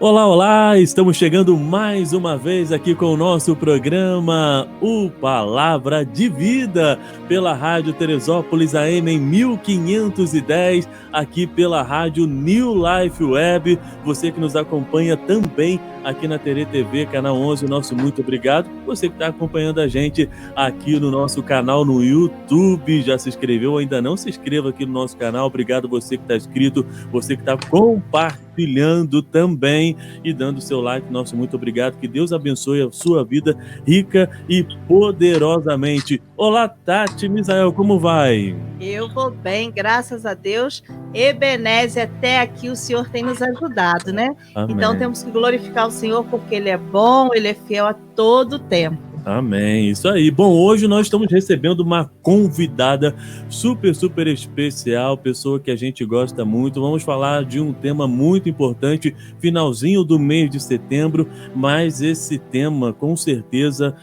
Olá, olá! Estamos chegando mais uma vez aqui com o nosso programa O Palavra de Vida, pela Rádio Teresópolis AM em 1510, aqui pela Rádio New Life Web. Você que nos acompanha também aqui na Tere TV, canal 11, nosso muito obrigado. Você que está acompanhando a gente aqui no nosso canal no YouTube, já se inscreveu ou ainda não? Se inscreva aqui no nosso canal. Obrigado você que está inscrito, você que está compartilhando também e dando seu like. Nosso muito obrigado. Que Deus abençoe a sua vida rica e poderosamente. Olá, Tati Misael, como vai? Eu vou bem, graças a Deus. Ebenezer, até aqui o Senhor tem nos ajudado, né? Amém. Então temos que glorificar o Senhor porque Ele é bom, Ele é fiel a todo tempo. Amém, isso aí. Bom, hoje nós estamos recebendo uma convidada super especial, pessoa que a gente gosta muito. Vamos falar de um tema muito importante, finalzinho do mês de setembro, mas esse tema, com certeza,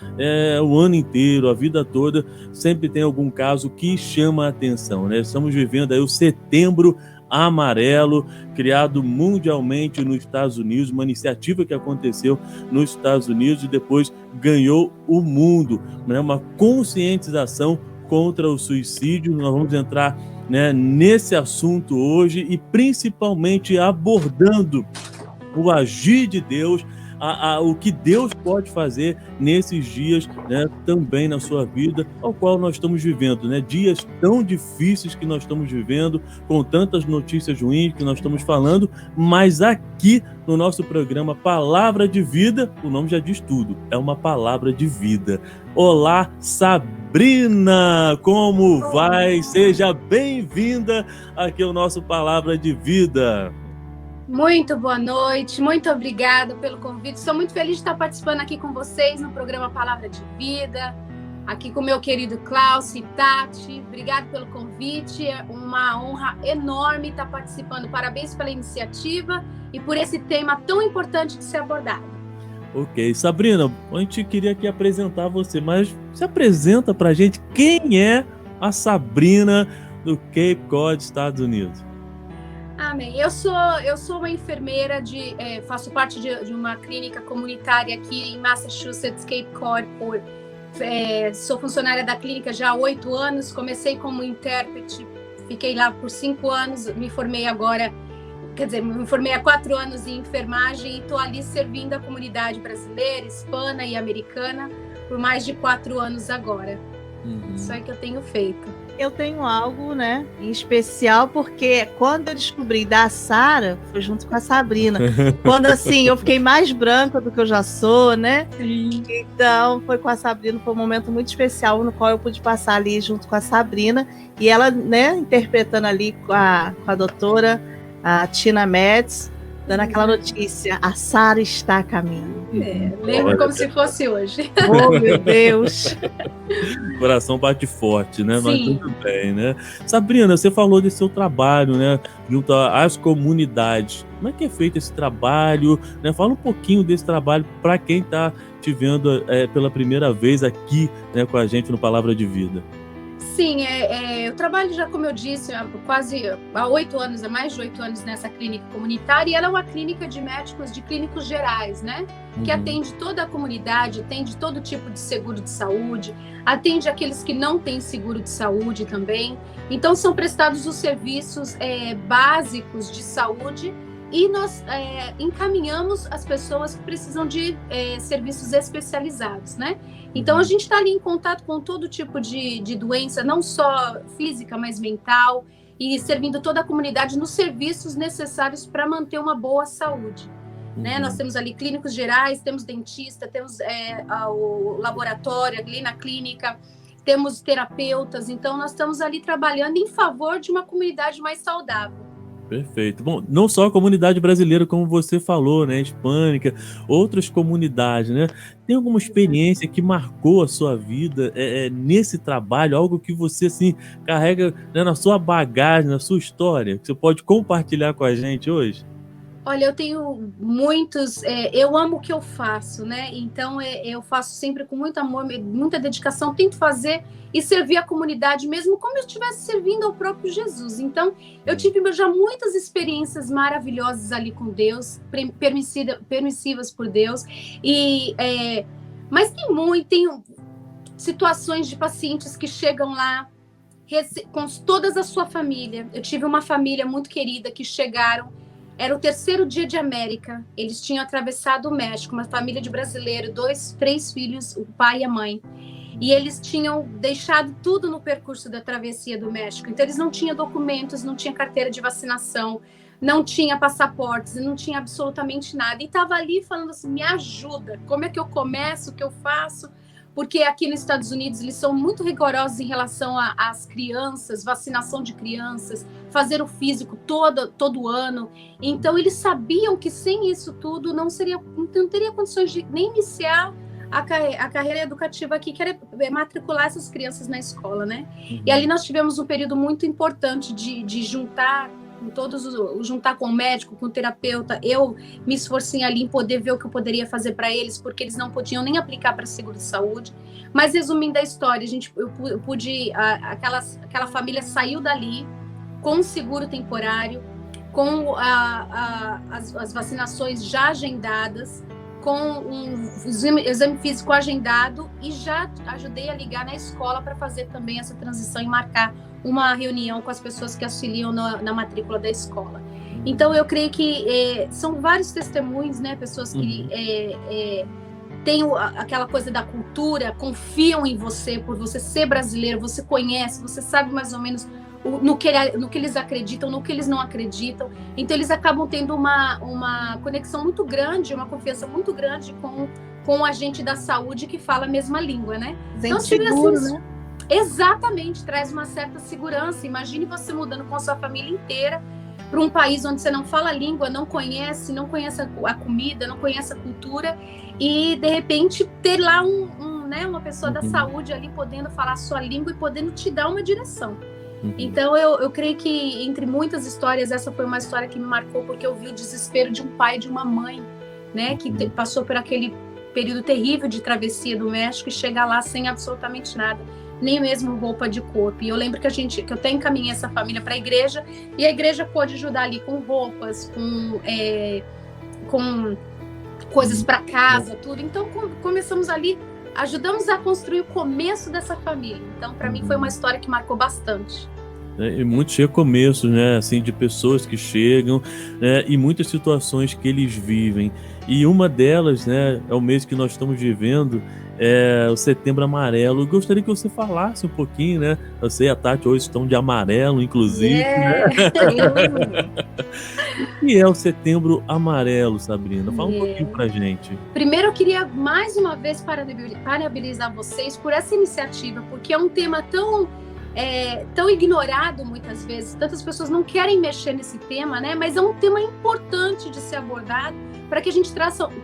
o ano inteiro, a vida toda, sempre tem algum caso que chama a atenção, né? Estamos vivendo aí o Setembro Amarelo, criado mundialmente nos Estados Unidos, uma iniciativa que aconteceu nos Estados Unidos e depois ganhou o mundo, né? Uma conscientização contra o suicídio. Nós vamos entrar, né, nesse assunto hoje e principalmente abordando o agir de Deus, o que Deus pode fazer nesses dias, né, também na sua vida, ao qual nós estamos vivendo, né? Dias tão difíceis que nós estamos vivendo, com tantas notícias ruins que nós estamos falando, mas aqui no nosso programa Palavra de Vida, o nome já diz tudo, é uma palavra de vida. Olá, Sabrina, como vai? Seja bem-vinda aqui ao nosso Palavra de Vida. Muito boa noite, muito obrigada pelo convite. Estou muito feliz de estar participando aqui com vocês no programa Palavra de Vida, aqui com o meu querido Klaus e Tati. Obrigado pelo convite, é uma honra enorme estar participando. Parabéns pela iniciativa e por esse tema tão importante de ser abordado. Ok, Sabrina, a gente queria aqui apresentar você, mas se apresenta pra gente quem é a Sabrina do Cape Cod, Estados Unidos. Amém. Eu sou uma enfermeira, faço parte de uma clínica comunitária aqui em Massachusetts, Cape Cod. Sou funcionária da clínica já há 8 anos, comecei como intérprete, fiquei lá por 5 anos, me formei há 4 anos em enfermagem e estou ali servindo a comunidade brasileira, hispana e americana por mais de 4 anos agora. Isso é que eu tenho feito. Eu tenho algo, né, em especial, porque quando eu descobri da Sara, foi junto com a Sabrina. Quando, assim, eu fiquei mais branca do que eu já sou, né? Sim. Então, foi com a Sabrina, foi um momento muito especial, no qual eu pude passar ali junto com a Sabrina. E ela, né, interpretando ali com a doutora, a Tina Metz, dando aquela notícia, a Sara está a caminho. Lembro como se fosse hoje. Oh, meu Deus! O coração bate forte, né? Sim. Mas tudo bem, né? Sabrina, você falou desse seu trabalho, né? Junto às comunidades. Como é que é feito esse trabalho? Né? Fala um pouquinho desse trabalho para quem está te vendo pela primeira vez aqui, né, com a gente no Palavra de Vida. Sim, eu trabalho já, como eu disse, há mais de 8 anos nessa clínica comunitária, e ela é uma clínica de médicos, de clínicos gerais, né? Que atende toda a comunidade, atende todo tipo de seguro de saúde, atende aqueles que não têm seguro de saúde também. Então, são prestados os serviços básicos de saúde e nós encaminhamos as pessoas que precisam de serviços especializados, né? Então, a gente está ali em contato com todo tipo de doença, não só física, mas mental, e servindo toda a comunidade nos serviços necessários para manter uma boa saúde. Né? Nós temos ali clínicos gerais, temos dentista, temos o laboratório ali na clínica, temos terapeutas, então nós estamos ali trabalhando em favor de uma comunidade mais saudável. Perfeito. Bom, não só a comunidade brasileira, como você falou, né, hispânica, outras comunidades, né? Tem alguma experiência que marcou a sua vida nesse trabalho, algo que você, assim, carrega, né, na sua bagagem, na sua história, que você pode compartilhar com a gente hoje? Olha, eu tenho muitos. Eu amo o que eu faço, né? Então, eu faço sempre com muito amor, muita dedicação. Tento fazer e servir a comunidade, mesmo como eu estivesse servindo ao próprio Jesus. Então, eu tive já muitas experiências maravilhosas ali com Deus, permissivas por Deus. Mas tem situações de pacientes que chegam lá com toda a sua família. Eu tive uma família muito querida que chegaram. Era o 3º dia de América, eles tinham atravessado o México, uma família de brasileiro, 3 filhos, o pai e a mãe. E eles tinham deixado tudo no percurso da travessia do México. Então, eles não tinham documentos, não tinha carteira de vacinação, não tinha passaportes, não tinha absolutamente nada. E estava ali falando assim, me ajuda, como é que eu começo, o que eu faço? Porque aqui nos Estados Unidos eles são muito rigorosos em relação às crianças, vacinação de crianças, fazer o físico todo ano. Então, eles sabiam que sem isso tudo não teria condições de nem iniciar a carreira educativa aqui, que era matricular essas crianças na escola, né? Uhum. E ali nós tivemos um período muito importante de juntar juntar com o médico, com o terapeuta. Eu me esforcei ali em poder ver o que eu poderia fazer para eles, porque eles não podiam nem aplicar para seguro de saúde. Mas resumindo a história, eu pude, aquela família saiu dali com um seguro temporário, com as vacinações já agendadas, com um exame físico agendado, e já ajudei a ligar na escola para fazer também essa transição e marcar uma reunião com as pessoas que auxiliam na matrícula da escola. Então, eu creio que são vários testemunhos, né? Pessoas que têm aquela coisa da cultura, confiam em você, por você ser brasileiro, você conhece, você sabe mais ou menos no que eles acreditam, no que eles não acreditam. Então, eles acabam tendo uma conexão muito grande, uma confiança muito grande com o agente da saúde que fala a mesma língua, né? Então, seguro, né? Exatamente, traz uma certa segurança. Imagine você mudando com a sua família inteira para um país onde você não fala a língua, não conhece a comida, não conhece a cultura, e de repente ter lá uma pessoa da saúde ali podendo falar a sua língua e podendo te dar uma direção. Então, eu creio que, entre muitas histórias, essa foi uma história que me marcou, porque eu vi o desespero de um pai e de uma mãe, né, que passou por aquele período terrível de travessia do México e chega lá sem absolutamente nada, nem mesmo roupa de corpo. E eu lembro que eu até encaminhei essa família para a igreja, e a igreja pôde ajudar ali com roupas, com coisas para casa, tudo. Então, começamos ali, ajudamos a construir o começo dessa família. Então, para mim, foi uma história que marcou bastante. E muitos recomeços, né, assim, de pessoas que chegam, né, e muitas situações que eles vivem. E uma delas, né, é o mês que nós estamos vivendo, é o Setembro Amarelo. Eu gostaria que você falasse um pouquinho, né? Eu sei, a Tati hoje estão de amarelo, inclusive. Né? O que é o Setembro Amarelo, Sabrina? Fala um pouquinho pra gente. Primeiro, eu queria mais uma vez parabenizar vocês por essa iniciativa, porque é um tema tão ignorado muitas vezes. Tantas pessoas não querem mexer nesse tema, né? Mas é um tema importante de ser abordado para que a gente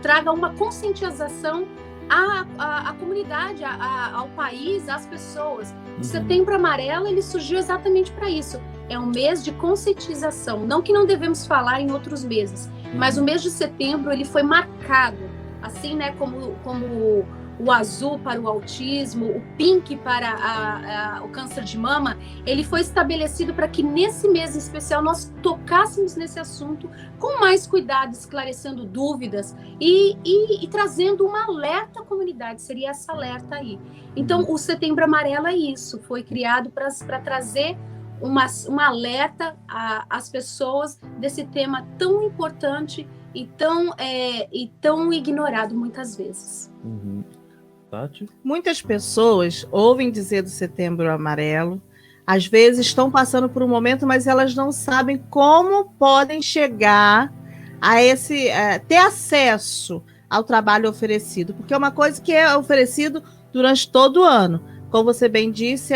traga uma conscientização à comunidade, ao país, às pessoas. O Setembro Amarelo, ele surgiu exatamente para isso. É um mês de conscientização. Não que não devemos falar em outros meses, mas o mês de setembro, ele foi marcado, assim, né, como o azul para o autismo, o pink para o câncer de mama. Ele foi estabelecido para que nesse mês em especial nós tocássemos nesse assunto com mais cuidado, esclarecendo dúvidas e trazendo uma alerta à comunidade. Seria essa alerta aí. Então, o Setembro Amarelo é isso, foi criado para trazer uma alerta às pessoas desse tema tão importante e tão ignorado muitas vezes. Tati? Muitas pessoas ouvem dizer do Setembro Amarelo, às vezes estão passando por um momento, mas elas não sabem como podem chegar a ter acesso ao trabalho oferecido, porque é uma coisa que é oferecido durante todo o ano. Como você bem disse,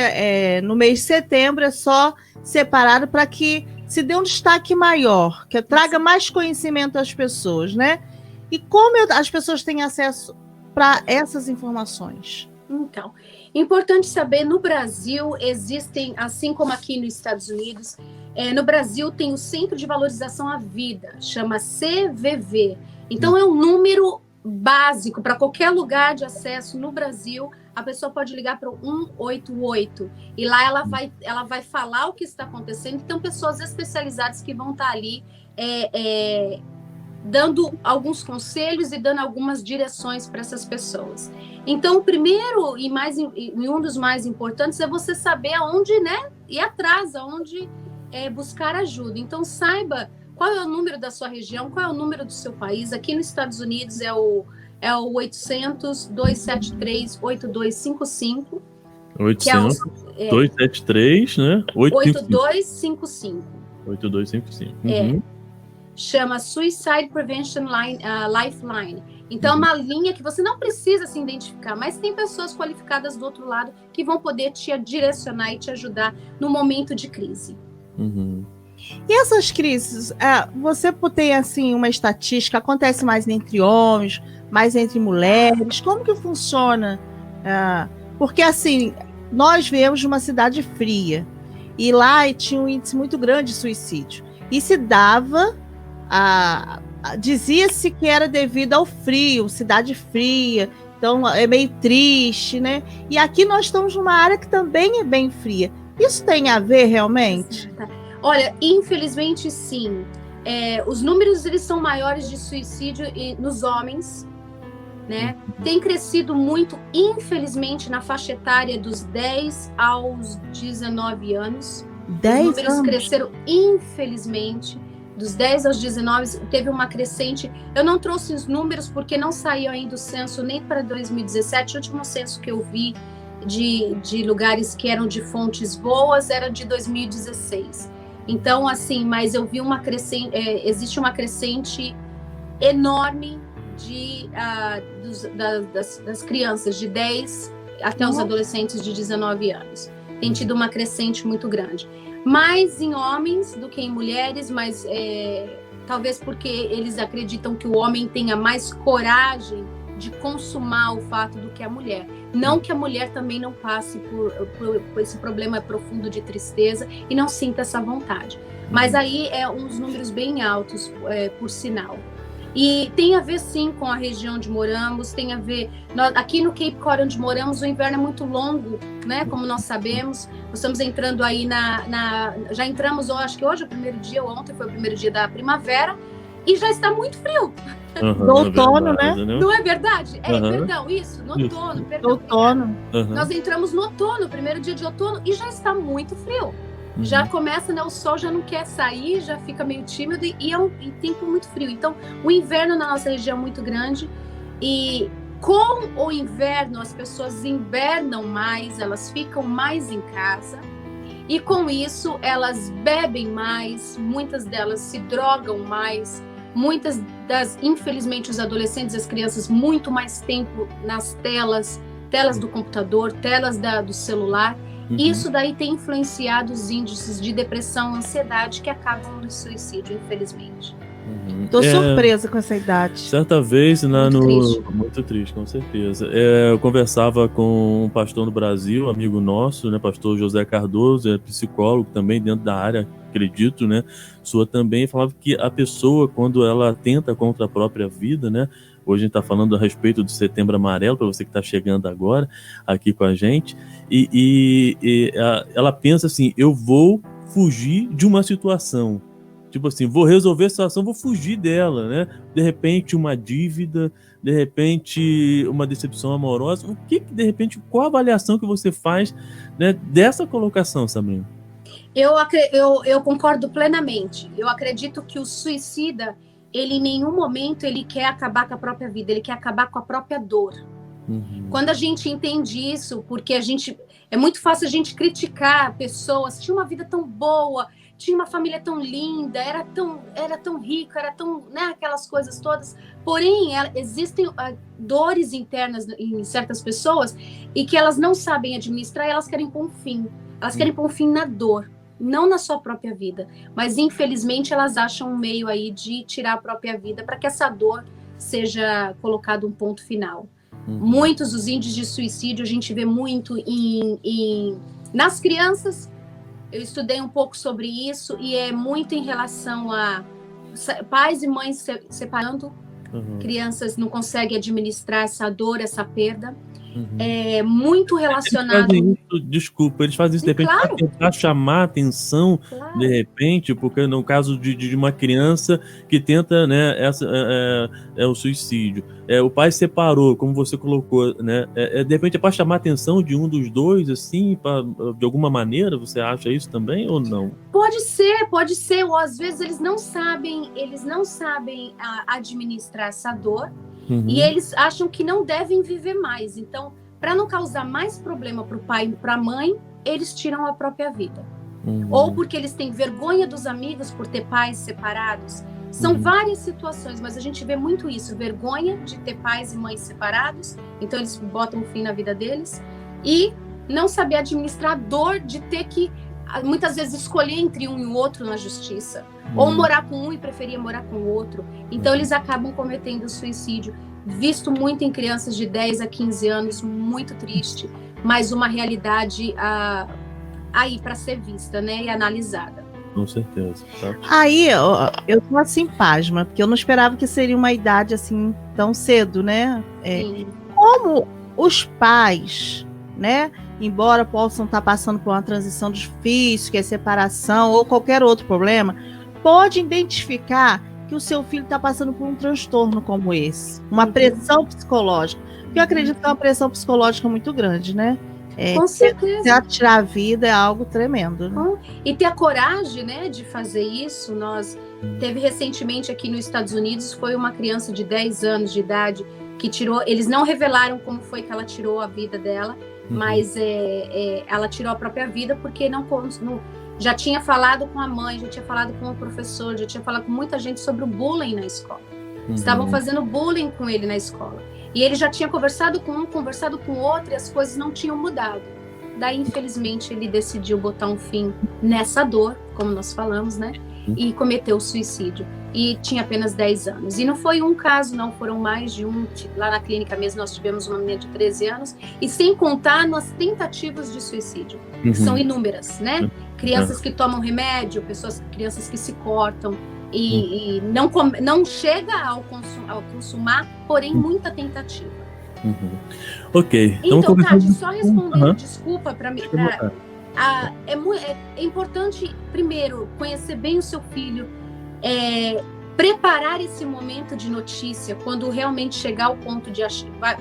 no mês de setembro é só separado para que se dê um destaque maior, que traga mais conhecimento às pessoas, né? E como as pessoas têm acesso para essas informações? Então, importante saber, no Brasil existem, assim como aqui nos Estados Unidos, No Brasil tem o Centro de Valorização à Vida, chama CVV. Então é um número básico para qualquer lugar de acesso no Brasil. A pessoa pode ligar para o 188 e lá ela vai falar o que está acontecendo. Então, pessoas especializadas que vão estar ali dando alguns conselhos e dando algumas direções para essas pessoas. Então, o primeiro e um dos mais importantes é você saber aonde, né, ir atrás, aonde buscar ajuda. Então, saiba qual é o número da sua região, qual é o número do seu país. Aqui nos Estados Unidos é o 800-273-8255. 800-273, né? 8255. 8255. Chama Suicide Prevention Lifeline. Então, é uma linha que você não precisa se identificar, mas tem pessoas qualificadas do outro lado que vão poder te direcionar e te ajudar no momento de crise. E essas crises, você tem assim uma estatística, acontece mais entre homens, mais entre mulheres? Como que funciona? Porque assim, nós viemos de uma cidade fria e lá tinha um índice muito grande de suicídio. E se dava, dizia-se que era devido ao frio, cidade fria, então é meio triste, né? E aqui nós estamos numa área que também é bem fria. Isso tem a ver realmente? Olha, infelizmente sim. Os números eles são maiores de suicídio nos homens, né? Tem crescido muito, infelizmente, na faixa etária dos 10 aos 19 anos. 10 Os números anos? cresceram, infelizmente. Dos 10 aos 19, teve uma crescente. Eu não trouxe os números porque não saiu ainda o censo nem para 2017. O último censo que eu vi de lugares que eram de fontes boas era de 2016. Então, assim, mas eu vi uma crescente, existe uma crescente enorme das crianças de 10 até os adolescentes de 19 anos. Tem tido uma crescente muito grande. Mais em homens do que em mulheres, mas talvez porque eles acreditam que o homem tenha mais coragem de consumar o fato do que a mulher. Não que a mulher também não passe por esse problema profundo de tristeza e não sinta essa vontade. Mas aí uns números bem altos, por sinal. E tem a ver, sim, com a região onde moramos, tem a ver... aqui no Cape Cod, onde moramos, o inverno é muito longo, né? Como nós sabemos. Nós estamos entrando aí já entramos, eu acho que hoje é o primeiro dia, ontem foi o primeiro dia da primavera, e já está muito frio. No outono, né? Não é verdade? Perdão, isso, no outono. Outono. Nós entramos no outono, primeiro dia de outono, e já está muito frio. Já começa, né? O sol já não quer sair, já fica meio tímido e é um tempo muito frio. Então, o inverno na nossa região é muito grande e com o inverno as pessoas invernam mais, elas ficam mais em casa e com isso elas bebem mais, muitas delas se drogam mais, infelizmente os adolescentes e as crianças muito mais tempo nas telas do computador, telas do celular. Isso daí tem influenciado os índices de depressão, ansiedade que acabam no suicídio, infelizmente. Tô surpresa com essa idade. Certa vez, triste. Muito triste, com certeza. Eu conversava com um pastor no Brasil, amigo nosso, né, pastor José Cardoso, é psicólogo também dentro da área, acredito, né, sua também, falava que a pessoa, quando ela tenta contra a própria vida, né, hoje a gente está falando a respeito do Setembro Amarelo, para você que está chegando agora aqui com a gente, ela pensa assim, eu vou fugir de uma situação, tipo assim, vou resolver a situação, vou fugir dela, né? De repente uma dívida, de repente uma decepção amorosa, de repente, qual a avaliação que você faz, né, dessa colocação, Sabrina? Eu concordo plenamente. Eu acredito que o suicida, ele em nenhum momento ele quer acabar com a própria vida, ele quer acabar com a própria dor. Quando a gente entende isso, porque é muito fácil a gente criticar pessoas, tinha uma vida tão boa, tinha uma família tão linda, era tão rico, era tão, né, aquelas coisas todas. Porém, existem dores internas em certas pessoas e que elas não sabem administrar e elas querem pôr um fim. Elas querem pôr um fim na dor, não na sua própria vida. Mas, infelizmente, elas acham um meio aí de tirar a própria vida para que essa dor seja colocado um ponto final. Muitos dos índices de suicídio a gente vê muito nas crianças eu estudei um pouco sobre isso e é muito em relação a pais e mães separando, crianças não conseguem administrar essa dor, essa perda. É muito relacionado. Eles fazem isso de repente para tentar chamar a atenção, de repente, porque no caso de uma criança que tenta, né, o suicídio. O pai separou, como você colocou, né? De repente é para chamar a atenção de um dos dois, assim, de alguma maneira, você acha isso também ou não? Pode ser, ou às vezes eles não sabem administrar essa dor. E eles acham que não devem viver mais. Então, para não causar mais problema para o pai e para a mãe, eles tiram a própria vida. Ou porque eles têm vergonha dos amigos por ter pais separados. São várias situações, mas a gente vê muito isso. Vergonha de ter pais e mães separados. Então, eles botam um fim na vida deles. E não saber administrar a dor de ter que, muitas vezes, escolher entre um e o outro na justiça. Ou morar com um e preferir morar com o outro. Então, eles acabam cometendo suicídio. Visto muito em crianças de 10 a 15 anos, muito triste. Mas uma realidade aí para ser vista, né? E analisada. Com certeza. Tá. Aí, eu tô assim, pasma, porque eu não esperava que seria uma idade assim tão cedo, né? Como os pais, né? Embora possam estar passando por uma transição difícil, que é separação ou qualquer outro problema, pode identificar que o seu filho está passando por um transtorno como esse, uma pressão psicológica. Porque eu acredito que é uma pressão psicológica muito grande, né? Com certeza. Tirar a vida é algo tremendo. Né? E ter a coragem, né, de fazer isso. Nós teve recentemente aqui nos Estados Unidos, foi uma criança de 10 anos de idade que tirou, eles não revelaram como foi que ela tirou a vida dela, mas ela tirou a própria vida porque não já tinha falado com a mãe, já tinha falado com o professor, já tinha falado com muita gente sobre o bullying na escola. Estavam fazendo bullying com ele na escola. E ele já tinha conversado com um, conversado com outro, e as coisas não tinham mudado. Daí, infelizmente, ele decidiu botar um fim nessa dor, como nós falamos, né? E cometeu o suicídio. E tinha apenas 10 anos. E não foi um caso, não, foram mais de um. Lá na clínica mesmo, nós tivemos uma menina de 13 anos. E sem contar nas tentativas de suicídio, que são inúmeras, né? Crianças que tomam remédio, crianças que se cortam. E não chega ao consumar, porém muita tentativa. Ok. Então, Tati, só respondendo, desculpa, é importante, primeiro, conhecer bem o seu filho, preparar esse momento de notícia, quando realmente chegar ao ponto de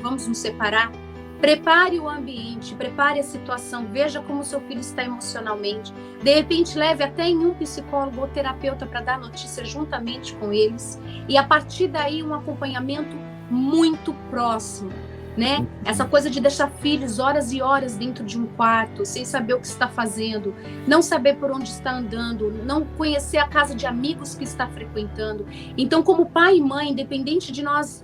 vamos nos separar. Prepare o ambiente, prepare a situação, veja como o seu filho está emocionalmente. De repente, leve até em um psicólogo ou terapeuta para dar notícia juntamente com eles. E a partir daí, um acompanhamento muito próximo, né? Essa coisa de deixar filhos horas e horas dentro de um quarto, sem saber o que está fazendo, não saber por onde está andando, não conhecer a casa de amigos que está frequentando. Então, como pai e mãe, independente de nós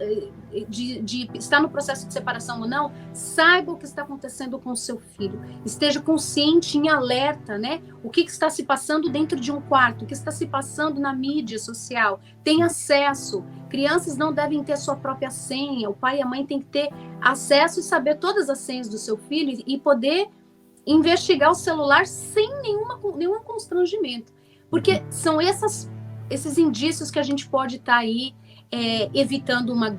de estar no processo de separação ou não, saiba o que está acontecendo com o seu filho. Esteja consciente, em alerta, né? O que está se passando dentro de um quarto, o que está se passando na mídia social. Tem acesso. Crianças não devem ter sua própria senha. O pai e a mãe têm que ter acesso e saber todas as senhas do seu filho e poder investigar o celular sem nenhum constrangimento. Porque são esses indícios que a gente pode estar aí evitando uma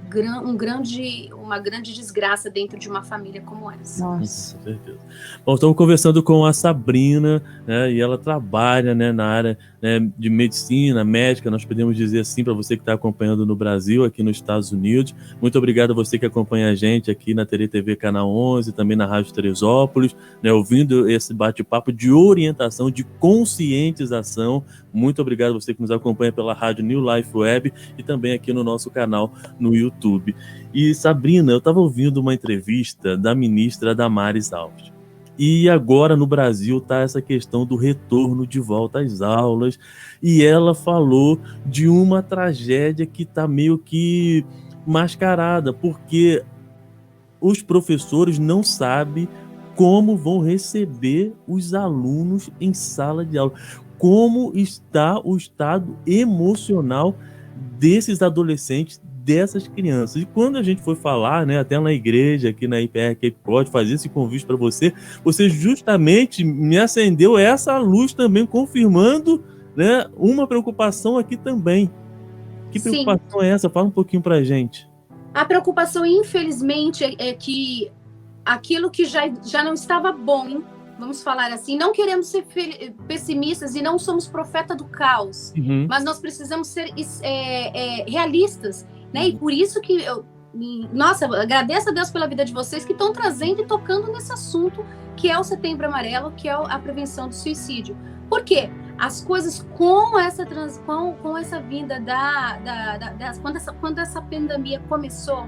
grande desgraça dentro de uma família como essa. Nossa. Com certeza. Bom, estamos conversando com a Sabrina, né, e ela trabalha, né, na área, né, de medicina, médica, nós podemos dizer assim, para você que está acompanhando no Brasil, aqui nos Estados Unidos. Muito obrigado a você que acompanha a gente aqui na TV Canal 11, também na Rádio Teresópolis, né, ouvindo esse bate-papo de orientação, de conscientização. Muito obrigado a você que nos acompanha pela Rádio New Life Web e também aqui no nosso canal no YouTube. E, Sabrina, eu estava ouvindo uma entrevista da ministra Damares Alves. E agora no Brasil está essa questão do retorno de volta às aulas. E ela falou de uma tragédia que está meio que mascarada, porque os professores não sabem como vão receber os alunos em sala de aula. Como está o estado emocional desses adolescentes, dessas crianças. E quando a gente foi falar, né, até na igreja, aqui na IPR Cape Cod, fazer esse convite para você justamente me acendeu essa luz também, confirmando, né, uma preocupação aqui também. Que preocupação é essa? Fala um pouquinho para a gente. A preocupação, infelizmente, é que aquilo que já não estava bom, vamos falar assim, não queremos ser pessimistas e não somos profeta do caos, mas nós precisamos ser realistas, né? E por isso que nossa, agradeço a Deus pela vida de vocês que estão trazendo e tocando nesse assunto que é o Setembro Amarelo, que é a prevenção do suicídio. Por quê? As coisas com essa vinda quando essa pandemia começou,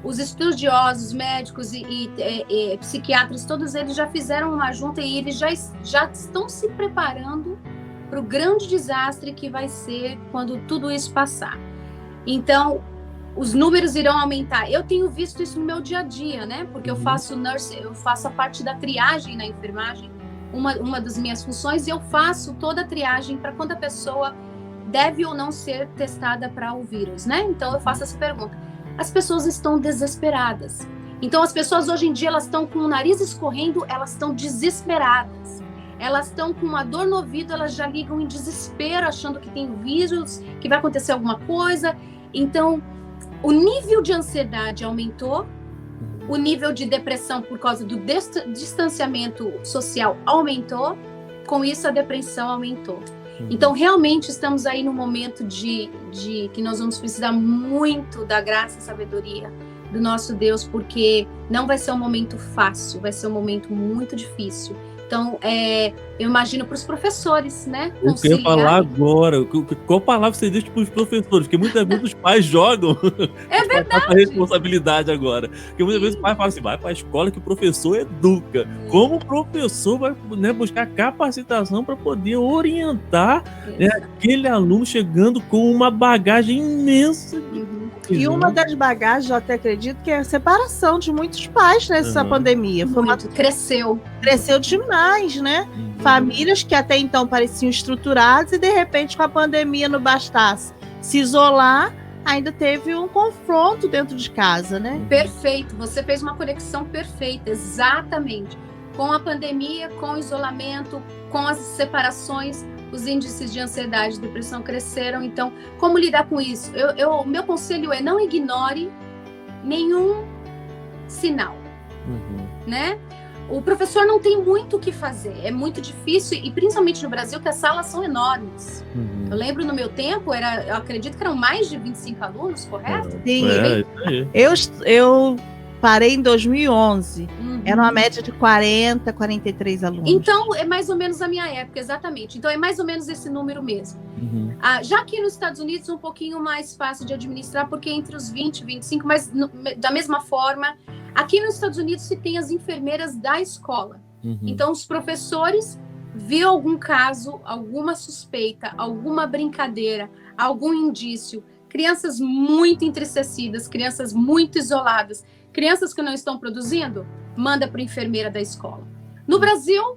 os estudiosos, médicos e psiquiatras, todos eles já fizeram uma junta e eles já estão se preparando para o grande desastre que vai ser quando tudo isso passar. Então, os números irão aumentar. Eu tenho visto isso no meu dia a dia, né? Porque eu faço a parte da triagem na enfermagem, uma das minhas funções, e eu faço toda a triagem para quando a pessoa deve ou não ser testada para o vírus, né? Então, eu faço essa pergunta. As pessoas estão desesperadas. Então, as pessoas hoje em dia, elas estão com o nariz escorrendo, elas estão desesperadas. Elas estão com uma dor no ouvido, elas já ligam em desespero, achando que tem vírus, que vai acontecer alguma coisa. Então, o nível de ansiedade aumentou, o nível de depressão por causa do distanciamento social aumentou, com isso a depressão aumentou. Então, realmente, estamos aí no momento de que nós vamos precisar muito da graça e sabedoria do nosso Deus, porque não vai ser um momento fácil, vai ser um momento muito difícil. Então, eu imagino para os professores, né? Eu queria falar agora. Qual palavra você diz para os professores? Porque muitas vezes os pais jogam essa responsabilidade agora. Porque muitas vezes o pai fala assim, vai para a escola que o professor educa. Como o professor vai, né, buscar capacitação para poder orientar, né, aquele aluno chegando com uma bagagem imensa. E uma das bagagens, eu até acredito, que é a separação de muitos pais nessa pandemia. Cresceu demais, né? Famílias que até então pareciam estruturadas e, de repente, com a pandemia não bastasse se isolar, ainda teve um confronto dentro de casa, né? Perfeito, você fez uma conexão perfeita, exatamente. Com a pandemia, com o isolamento, com as separações, os índices de ansiedade e depressão cresceram. Então, como lidar com isso? Meu conselho é não ignore nenhum sinal, né? O professor não tem muito o que fazer, é muito difícil, e principalmente no Brasil, que as salas são enormes. Eu lembro no meu tempo, eu acredito que eram mais de 25 alunos, correto? Sim, eu parei em 2011, era uma média de 40, 43 alunos. Então, é mais ou menos a minha época, exatamente. Então, é mais ou menos esse número mesmo. Já aqui nos Estados Unidos, um pouquinho mais fácil de administrar, porque entre os 20 e 25, mas da mesma forma, aqui nos Estados Unidos se tem as enfermeiras da escola. Então, os professores viram algum caso, alguma suspeita, alguma brincadeira, algum indício, crianças muito entristecidas, crianças muito isoladas, crianças que não estão produzindo, manda para a enfermeira da escola. No Brasil,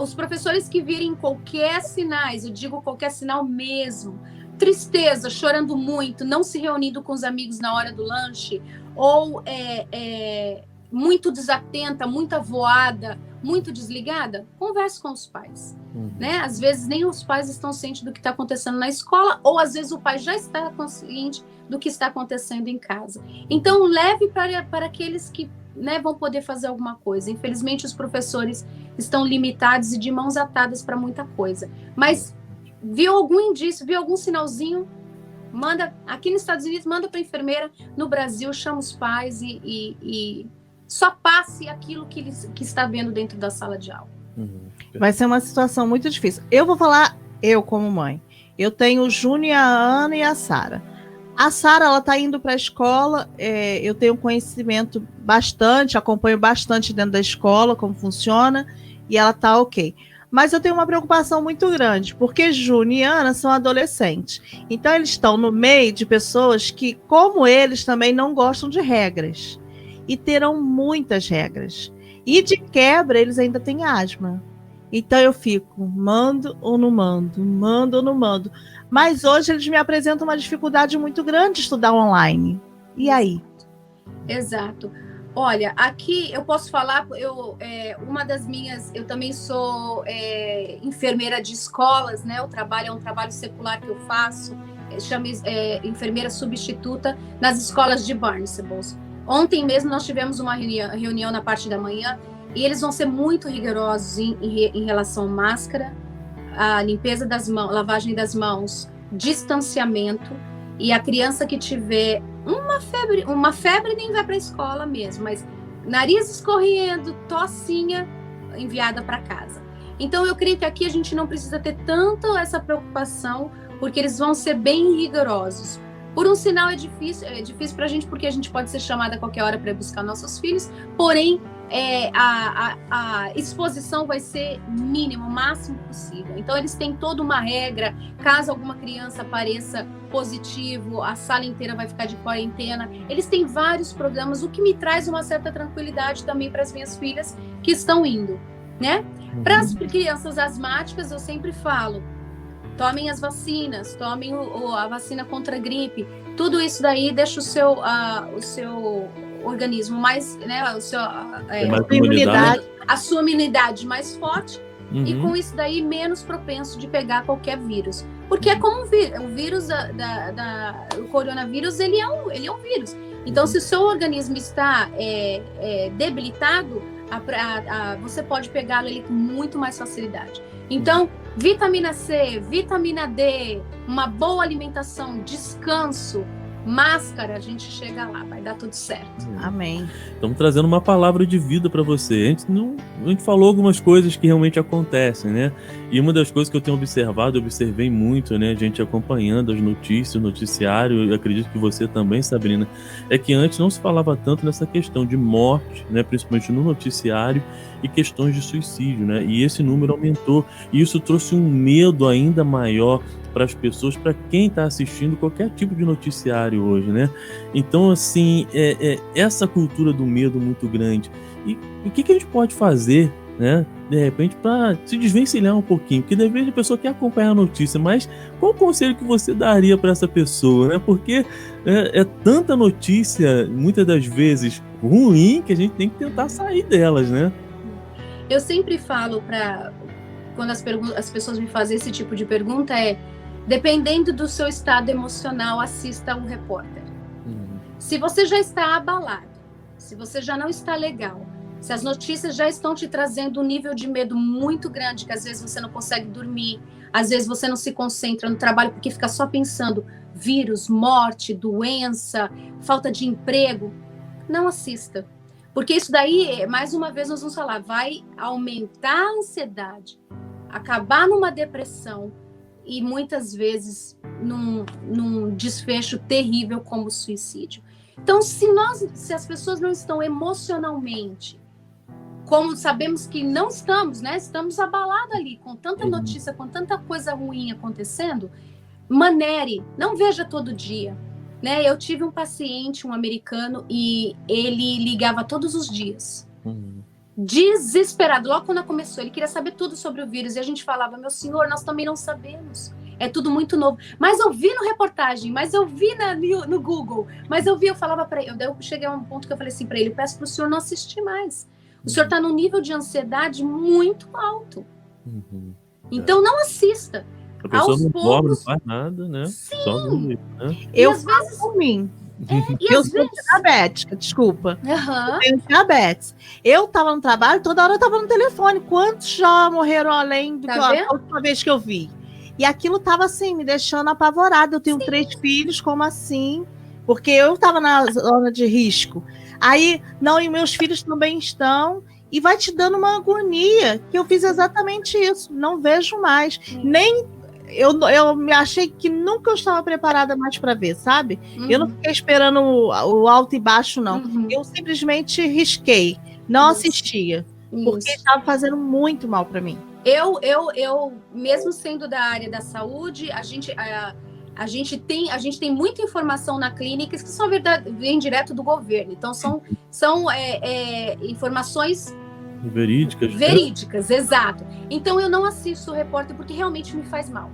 os professores que virem qualquer sinais, eu digo qualquer sinal mesmo, tristeza, chorando muito, não se reunindo com os amigos na hora do lanche, ou muito desatenta, muito avoada, muito desligada, converse com os pais. Né? Às vezes nem os pais estão cientes do que está acontecendo na escola, ou às vezes o pai já está consciente do que está acontecendo em casa. Então, leve para aqueles que, né, vão poder fazer alguma coisa. Infelizmente, os professores estão limitados e de mãos atadas para muita coisa. Mas viu algum indício, viu algum sinalzinho, manda, aqui nos Estados Unidos, manda para a enfermeira, no Brasil, chama os pais e só passe aquilo que está vendo dentro da sala de aula. Vai ser uma situação muito difícil. Eu vou falar, eu como mãe, eu tenho o Júnior, a Ana e a Sara. A Sara, ela está indo para a escola, eu tenho conhecimento bastante, acompanho bastante dentro da escola, como funciona, e ela está ok. Mas eu tenho uma preocupação muito grande, porque Júnior e Ana são adolescentes. Então, eles estão no meio de pessoas que, como eles, também não gostam de regras. E terão muitas regras. E, de quebra, eles ainda têm asma. Então eu fico, mando ou não mando, mando ou não mando. Mas hoje eles me apresentam uma dificuldade muito grande de estudar online. E aí? Exato. Olha, aqui eu posso falar, uma das minhas, eu também sou enfermeira de escolas, né? O trabalho é um trabalho secular que eu faço, chamo enfermeira substituta nas escolas de Barnstable. Ontem mesmo nós tivemos uma reunião na parte da manhã e eles vão ser muito rigorosos em relação à máscara, a limpeza das mãos, lavagem das mãos, distanciamento, e a criança que tiver uma febre nem vai para a escola mesmo, mas nariz escorrendo, tossinha, enviada para casa. Então eu creio que aqui a gente não precisa ter tanto essa preocupação, porque eles vão ser bem rigorosos. Por um sinal é difícil para a gente, porque a gente pode ser chamada a qualquer hora para buscar nossos filhos, porém a exposição vai ser mínima, o máximo possível. Então eles têm toda uma regra, caso alguma criança apareça positivo, a sala inteira vai ficar de quarentena. Eles têm vários programas, o que me traz uma certa tranquilidade também para as minhas filhas que estão indo, né? Para as crianças asmáticas, eu sempre falo, tomem as vacinas, tomem a vacina contra a gripe. Tudo isso daí deixa o seu organismo mais, né, a sua imunidade mais forte, e com isso daí menos propenso de pegar qualquer vírus. Porque é como o vírus o coronavírus, ele é um vírus. Então, se o seu organismo está debilitado, você pode pegá-lo ali com muito mais facilidade. Então, vitamina C, vitamina D, uma boa alimentação, descanso, máscara, a gente chega lá, vai dar tudo certo. Amém. Estamos trazendo uma palavra de vida para você. A gente falou algumas coisas que realmente acontecem, né? E uma das coisas que eu tenho observado, eu observei muito, né, a gente acompanhando as notícias, o noticiário, eu acredito que você também, Sabrina, é que antes não se falava tanto nessa questão de morte, né, principalmente no noticiário, e questões de suicídio, né? E esse número aumentou, e isso trouxe um medo ainda maior para as pessoas, para quem está assistindo qualquer tipo de noticiário hoje, né? Então, assim, essa cultura do medo muito grande. E o que a gente pode fazer, né, de repente, para se desvencilhar um pouquinho? Porque, de repente, a pessoa quer acompanhar a notícia, mas qual o conselho que você daria para essa pessoa, né? Porque é tanta notícia, muitas das vezes, ruim, que a gente tem que tentar sair delas, né? Eu sempre falo quando as pessoas me fazem esse tipo de pergunta, dependendo do seu estado emocional, assista um repórter. Se você já está abalado, se você já não está legal, se as notícias já estão te trazendo um nível de medo muito grande, que às vezes você não consegue dormir, às vezes você não se concentra no trabalho porque fica só pensando vírus, morte, doença, falta de emprego, não assista. Porque isso daí, mais uma vez nós vamos falar, vai aumentar a ansiedade, acabar numa depressão e muitas vezes num desfecho terrível como o suicídio. Então, se as pessoas não estão emocionalmente, como sabemos que não estamos, né? Estamos abalados ali, com tanta notícia, com tanta coisa ruim acontecendo, manere, não veja todo dia. Né? Eu tive um paciente, um americano, e ele ligava todos os dias. Desesperado. Logo quando começou, ele queria saber tudo sobre o vírus. E a gente falava, meu senhor, nós também não sabemos. É tudo muito novo. Mas eu vi no reportagem, mas eu vi no Google. Mas eu falava para ele. Eu cheguei a um ponto que eu falei assim para ele, peço para o senhor não assistir mais. O senhor está num nível de ansiedade muito alto. Então não assista. A pessoa não dorme, não faz nada, né? Sim. Só dormir, né? Eu faço por mim. Eu sou diabética, desculpa. Eu tenho diabetes. Eu tava no trabalho, toda hora eu tava no telefone. Quantos já morreram além do que a última vez que eu vi? E aquilo tava assim, me deixando apavorada. Eu tenho 3 filhos, como assim? Porque eu tava na zona de risco. Aí, não, e meus filhos também estão. E vai te dando uma agonia, que eu fiz exatamente isso. Não vejo mais. Nem... Eu me achei que nunca eu estava preparada mais para ver, sabe? Eu não fiquei esperando o alto e baixo, não. Eu simplesmente risquei, não assistia, porque estava fazendo muito mal para mim. Eu, mesmo sendo da área da saúde, a gente tem muita informação na clínica que são vem direto do governo. Então, são informações Verídicas. Verídicas, exato. Então eu não assisto o repórter porque realmente me faz mal.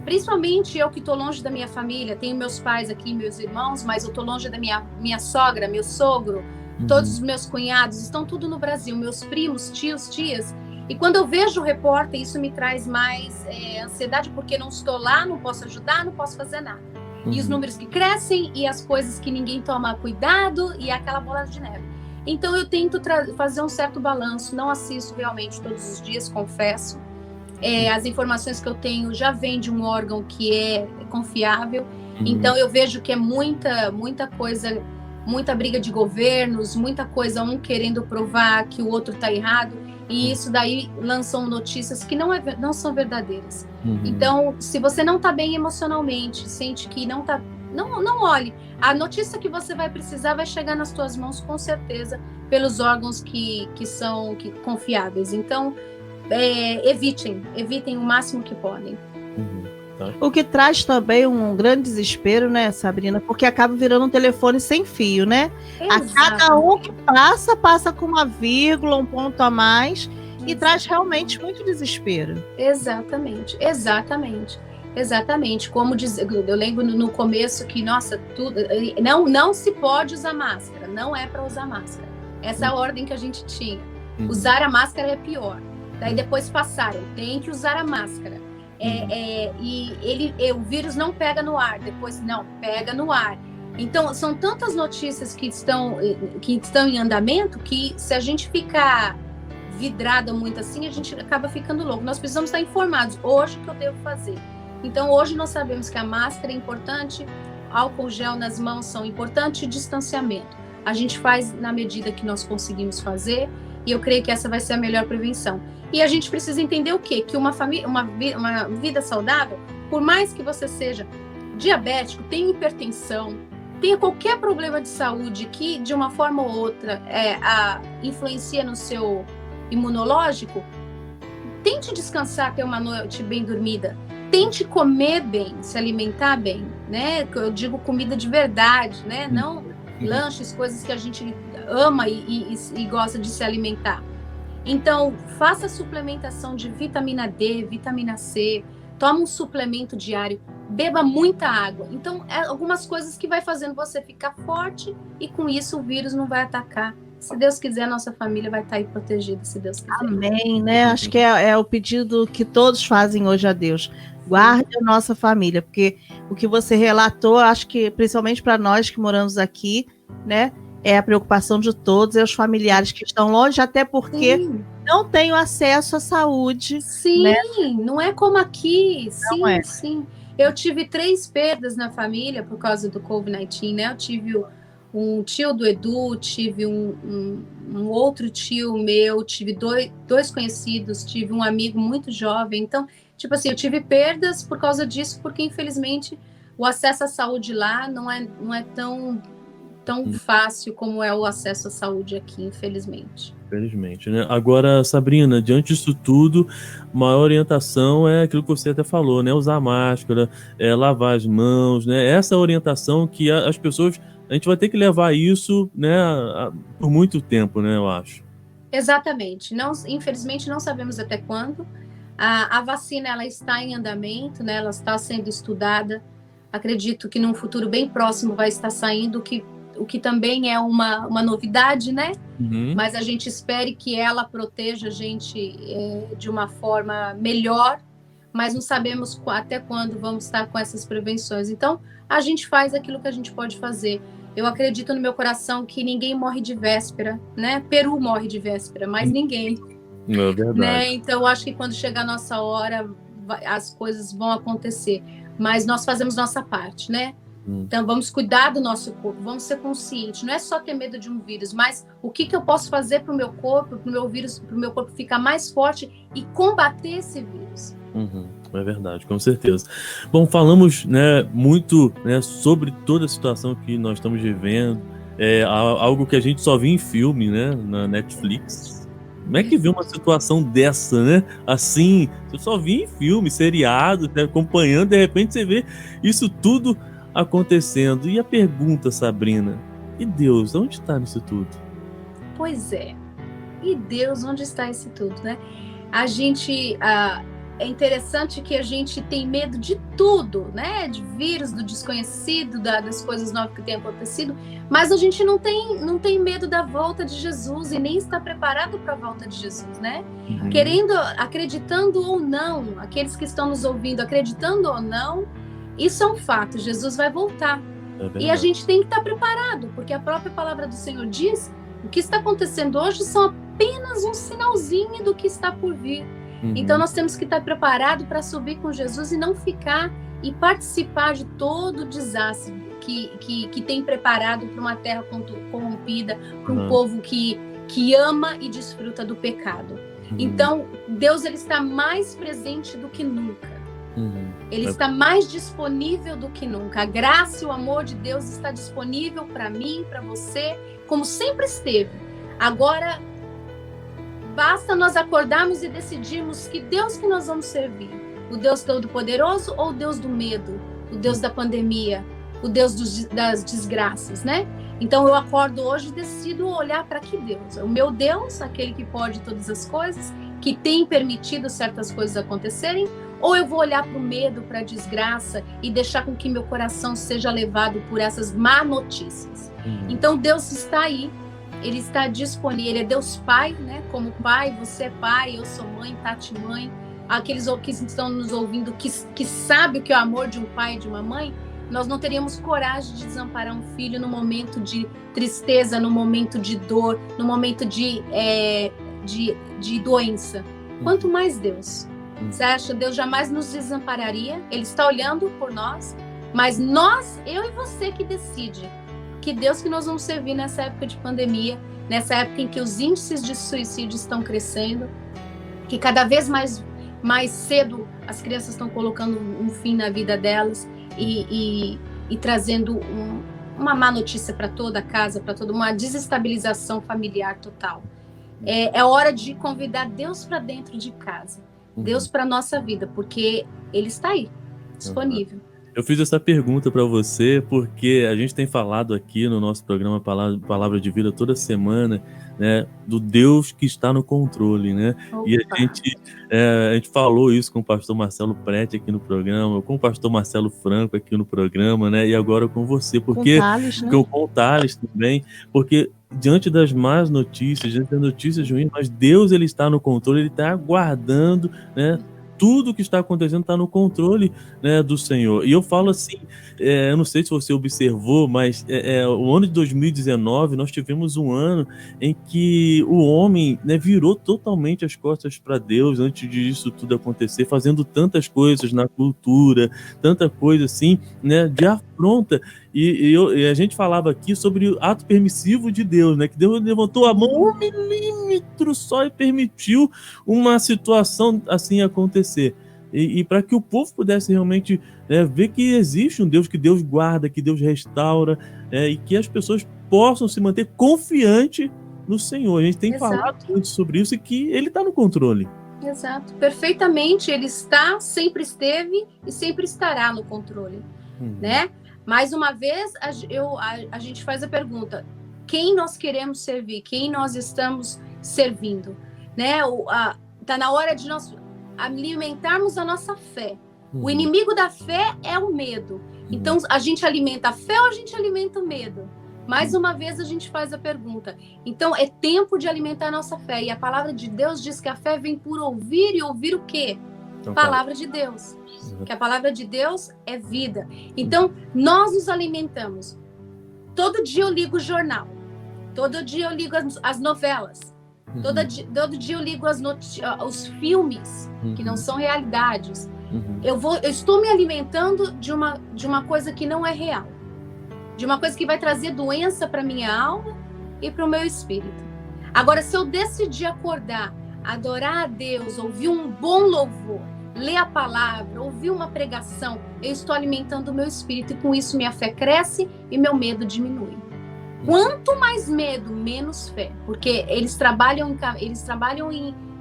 Principalmente eu que estou longe da minha família, tenho meus pais aqui, meus irmãos, mas eu estou longe da minha sogra, meu sogro, todos os meus cunhados, estão tudo no Brasil, meus primos, tios, tias. E quando eu vejo o repórter, isso me traz mais ansiedade, porque não estou lá, não posso ajudar, não posso fazer nada. E os números que crescem, e as coisas que ninguém toma cuidado, e aquela bola de neve. Então eu tento fazer um certo balanço, não assisto realmente todos os dias, confesso. As informações que eu tenho já vêm de um órgão que é confiável. Então eu vejo que é muita coisa, muita briga de governos, muita coisa, um querendo provar que o outro está errado, e isso daí lançam notícias que não são verdadeiras. Então, se você não está bem emocionalmente, sente que não está, não olhe. A notícia que você vai precisar vai chegar nas suas mãos com certeza pelos órgãos que são confiáveis. Então, evitem o máximo que podem. O que traz também um grande desespero, né, Sabrina? Porque acaba virando um telefone sem fio, né? Exato. A cada um que passa com uma vírgula, um ponto a mais, e traz realmente muito desespero. Exatamente. Como eu lembro no começo que, nossa, tudo não se pode usar máscara, não é para usar máscara. Essa é a ordem que a gente tinha. Usar a máscara é pior. Daí depois passaram, tem que usar a máscara. O vírus não pega no ar, depois não, pega no ar. Então, são tantas notícias que estão em andamento que se a gente ficar vidrada muito assim, a gente acaba ficando louco. Nós precisamos estar informados. Hoje, o que eu devo fazer? Então, hoje nós sabemos que a máscara é importante, álcool gel nas mãos são importantes e distanciamento. A gente faz na medida que nós conseguimos fazer, e eu creio que essa vai ser a melhor prevenção. E a gente precisa entender o quê? Que uma vida saudável, por mais que você seja diabético, tenha hipertensão, tenha qualquer problema de saúde que, de uma forma ou outra, influencia no seu imunológico, tente descansar, ter uma noite bem dormida, tente comer bem, se alimentar bem, né? Eu digo comida de verdade, né? Não lanches, coisas que a gente ama e gosta de se alimentar. Então, faça suplementação de vitamina D, vitamina C, toma um suplemento diário, beba muita água. Então, algumas coisas que vai fazendo você ficar forte e com isso o vírus não vai atacar. Se Deus quiser, a nossa família vai estar aí protegida, se Deus quiser. Amém, né? Acho que é o pedido que todos fazem hoje a Deus. Guarde a nossa família, porque o que você relatou, acho que principalmente para nós que moramos aqui, né? É a preocupação de todos, e os familiares que estão longe, até porque não têm acesso à saúde. Sim, né? Não é como aqui. Não é. Sim. Eu tive 3 perdas na família por causa do Covid-19, né? Eu tive um tio do Edu, tive um outro tio meu, tive dois conhecidos, tive um amigo muito jovem. Então, tipo assim, eu tive perdas por causa disso, porque infelizmente o acesso à saúde lá não é tão fácil como é o acesso à saúde aqui, infelizmente. Infelizmente, né? Agora, Sabrina, diante disso tudo, maior orientação é aquilo que você até falou, né? Usar máscara, lavar as mãos, né? Essa orientação que as pessoas, a gente vai ter que levar isso, né, por muito tempo, né, eu acho. Exatamente. Infelizmente, não sabemos até quando. A vacina, ela está em andamento, né? Ela está sendo estudada. Acredito que num futuro bem próximo vai estar saindo, o que também é uma novidade, né? Mas a gente espere que ela proteja a gente de uma forma melhor, mas não sabemos até quando vamos estar com essas prevenções. Então, a gente faz aquilo que a gente pode fazer. Eu acredito no meu coração que ninguém morre de véspera, né? Peru morre de véspera, mas ninguém. É verdade. Né? Então, acho que quando chegar a nossa hora, as coisas vão acontecer. Mas nós fazemos nossa parte, né? Então, vamos cuidar do nosso corpo, vamos ser conscientes. Não é só ter medo de um vírus, mas o que eu posso fazer para o meu corpo, para o meu corpo ficar mais forte e combater esse vírus. É verdade, com certeza. Bom, falamos, né, muito, né, sobre toda a situação que nós estamos vivendo. Algo que a gente só vê em filme, né, na Netflix. Como é que vê uma situação dessa, né? Assim, você só vê em filme, seriado, né, acompanhando, de repente você vê isso tudo acontecendo. E a pergunta, Sabrina, e Deus, onde está nisso tudo? Pois é. E Deus, onde está esse tudo, né? A gente... é interessante que a gente tem medo de tudo, né? De vírus, do desconhecido, das coisas novas que têm acontecido, mas a gente não tem medo da volta de Jesus e nem está preparado para a volta de Jesus, né? Acreditando ou não, aqueles que estão nos ouvindo, acreditando ou não, isso é um fato, Jesus vai voltar. E a gente tem que estar preparado, porque a própria palavra do Senhor diz, o que está acontecendo hoje são apenas um sinalzinho do que está por vir. Então nós temos que estar preparados para subir com Jesus e não ficar e participar de todo o desastre que tem preparado para uma terra corrompida, para um povo que ama e desfruta do pecado. Então Deus, ele está mais presente do que nunca. Ele está mais disponível do que nunca. A graça e o amor de Deus está disponível para mim, para você, como sempre esteve. Agora basta nós acordarmos e decidirmos que Deus que nós vamos servir. O Deus Todo-Poderoso ou o Deus do medo? O Deus da pandemia? O Deus das desgraças, né? Então eu acordo hoje e decido olhar para que Deus? O meu Deus, aquele que pode todas as coisas, que tem permitido certas coisas acontecerem, ou eu vou olhar para o medo, para a desgraça e deixar com que meu coração seja levado por essas má notícias? Então Deus está aí. Ele está disponível, ele é Deus Pai, né? Como Pai, você é Pai, eu sou mãe, Tati mãe. Aqueles que estão nos ouvindo, que sabem o que é o amor de um pai e de uma mãe, nós não teríamos coragem de desamparar um filho no momento de tristeza, no momento de dor, no momento de doença. Quanto mais Deus. Você acha que Deus jamais nos desampararia? Ele está olhando por nós, mas nós, eu e você que decide. Que Deus que nós vamos servir nessa época de pandemia, nessa época em que os índices de suicídio estão crescendo, que cada vez mais cedo as crianças estão colocando um fim na vida delas e trazendo uma má notícia para toda a casa, para toda uma desestabilização familiar total. É hora de convidar Deus para dentro de casa, Deus para a nossa vida, porque Ele está aí, disponível. Eu fiz essa pergunta para você porque a gente tem falado aqui no nosso programa Palavra de Vida toda semana, né, do Deus que está no controle, né? Opa. E a gente falou isso com o pastor Marcelo Prete aqui no programa, com o pastor Marcelo Franco aqui no programa, né? E agora com você, porque com o Thales também, porque diante das más notícias, diante das notícias ruins, mas Deus, ele está no controle, ele está aguardando, né? Tudo que está acontecendo está no controle, né, do Senhor. E eu falo assim, eu não sei se você observou, mas o ano de 2019, nós tivemos um ano em que o homem, né, virou totalmente as costas para Deus antes disso tudo acontecer, fazendo tantas coisas na cultura, tanta coisa assim, né, de afronta. E a gente falava aqui sobre o ato permissivo de Deus, né? Que Deus levantou a mão 1 milímetro só e permitiu uma situação assim acontecer. E para que o povo pudesse realmente ver que existe um Deus, que Deus guarda, que Deus restaura, e que as pessoas possam se manter confiantes no Senhor. A gente tem falado muito sobre isso e que Ele está no controle. Exato, perfeitamente. Ele está, sempre esteve e sempre estará no controle, né? Mais uma vez, a gente faz a pergunta, quem nós queremos servir? Quem nós estamos servindo? Né? Tá na hora de nós alimentarmos a nossa fé. O inimigo da fé é o medo. Então, a gente alimenta a fé ou a gente alimenta o medo? Mais uma vez, a gente faz a pergunta. Então, é tempo de alimentar a nossa fé. E a palavra de Deus diz que a fé vem por ouvir, e ouvir o quê? Palavra de Deus. Que a palavra de Deus é vida. Então, nós nos alimentamos. Todo dia eu ligo o jornal. Todo dia eu ligo as novelas. Todo dia eu ligo os filmes, que não são realidades. Eu estou me alimentando de uma coisa que não é real. De uma coisa que vai trazer doença para minha alma e para o meu espírito. Agora, se eu decidir acordar, adorar a Deus, ouvir um bom louvor, ler a palavra, ouvir uma pregação, eu estou alimentando o meu espírito e com isso minha fé cresce e meu medo diminui. Quanto mais medo, menos fé, porque eles trabalham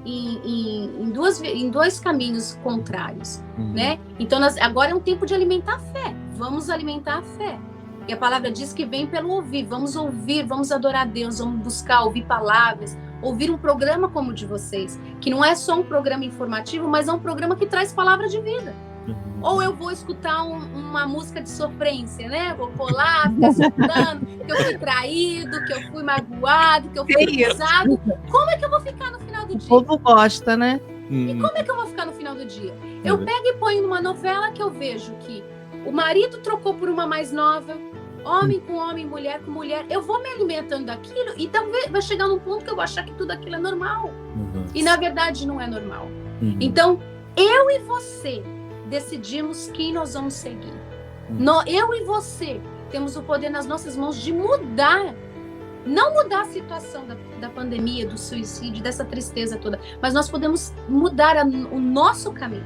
em dois caminhos contrários, né? Então agora é um tempo de alimentar a fé. Vamos alimentar a fé. E a palavra diz que vem pelo ouvir. Vamos ouvir, vamos adorar a Deus, vamos buscar ouvir palavras, ouvir um programa como o de vocês, que não é só um programa informativo, mas é um programa que traz palavra de vida. Ou eu vou escutar uma música de sofrência, né? Vou pular, ficar escutando que eu fui traído, que eu fui magoado, que eu fui pisado. Como é que eu vou ficar no final do dia? O povo gosta, né? E como é que eu vou ficar no final do dia? Eu pego e ponho numa novela que eu vejo que o marido trocou por uma mais nova, homem com homem, mulher com mulher. Eu vou me alimentando daquilo e talvez vai chegar num ponto que eu vou achar que tudo aquilo é normal. E na verdade não é normal. Então, eu e você decidimos quem nós vamos seguir. Eu e você temos o poder nas nossas mãos de mudar. Não mudar a situação da pandemia, do suicídio, dessa tristeza toda, mas nós podemos mudar o nosso caminho,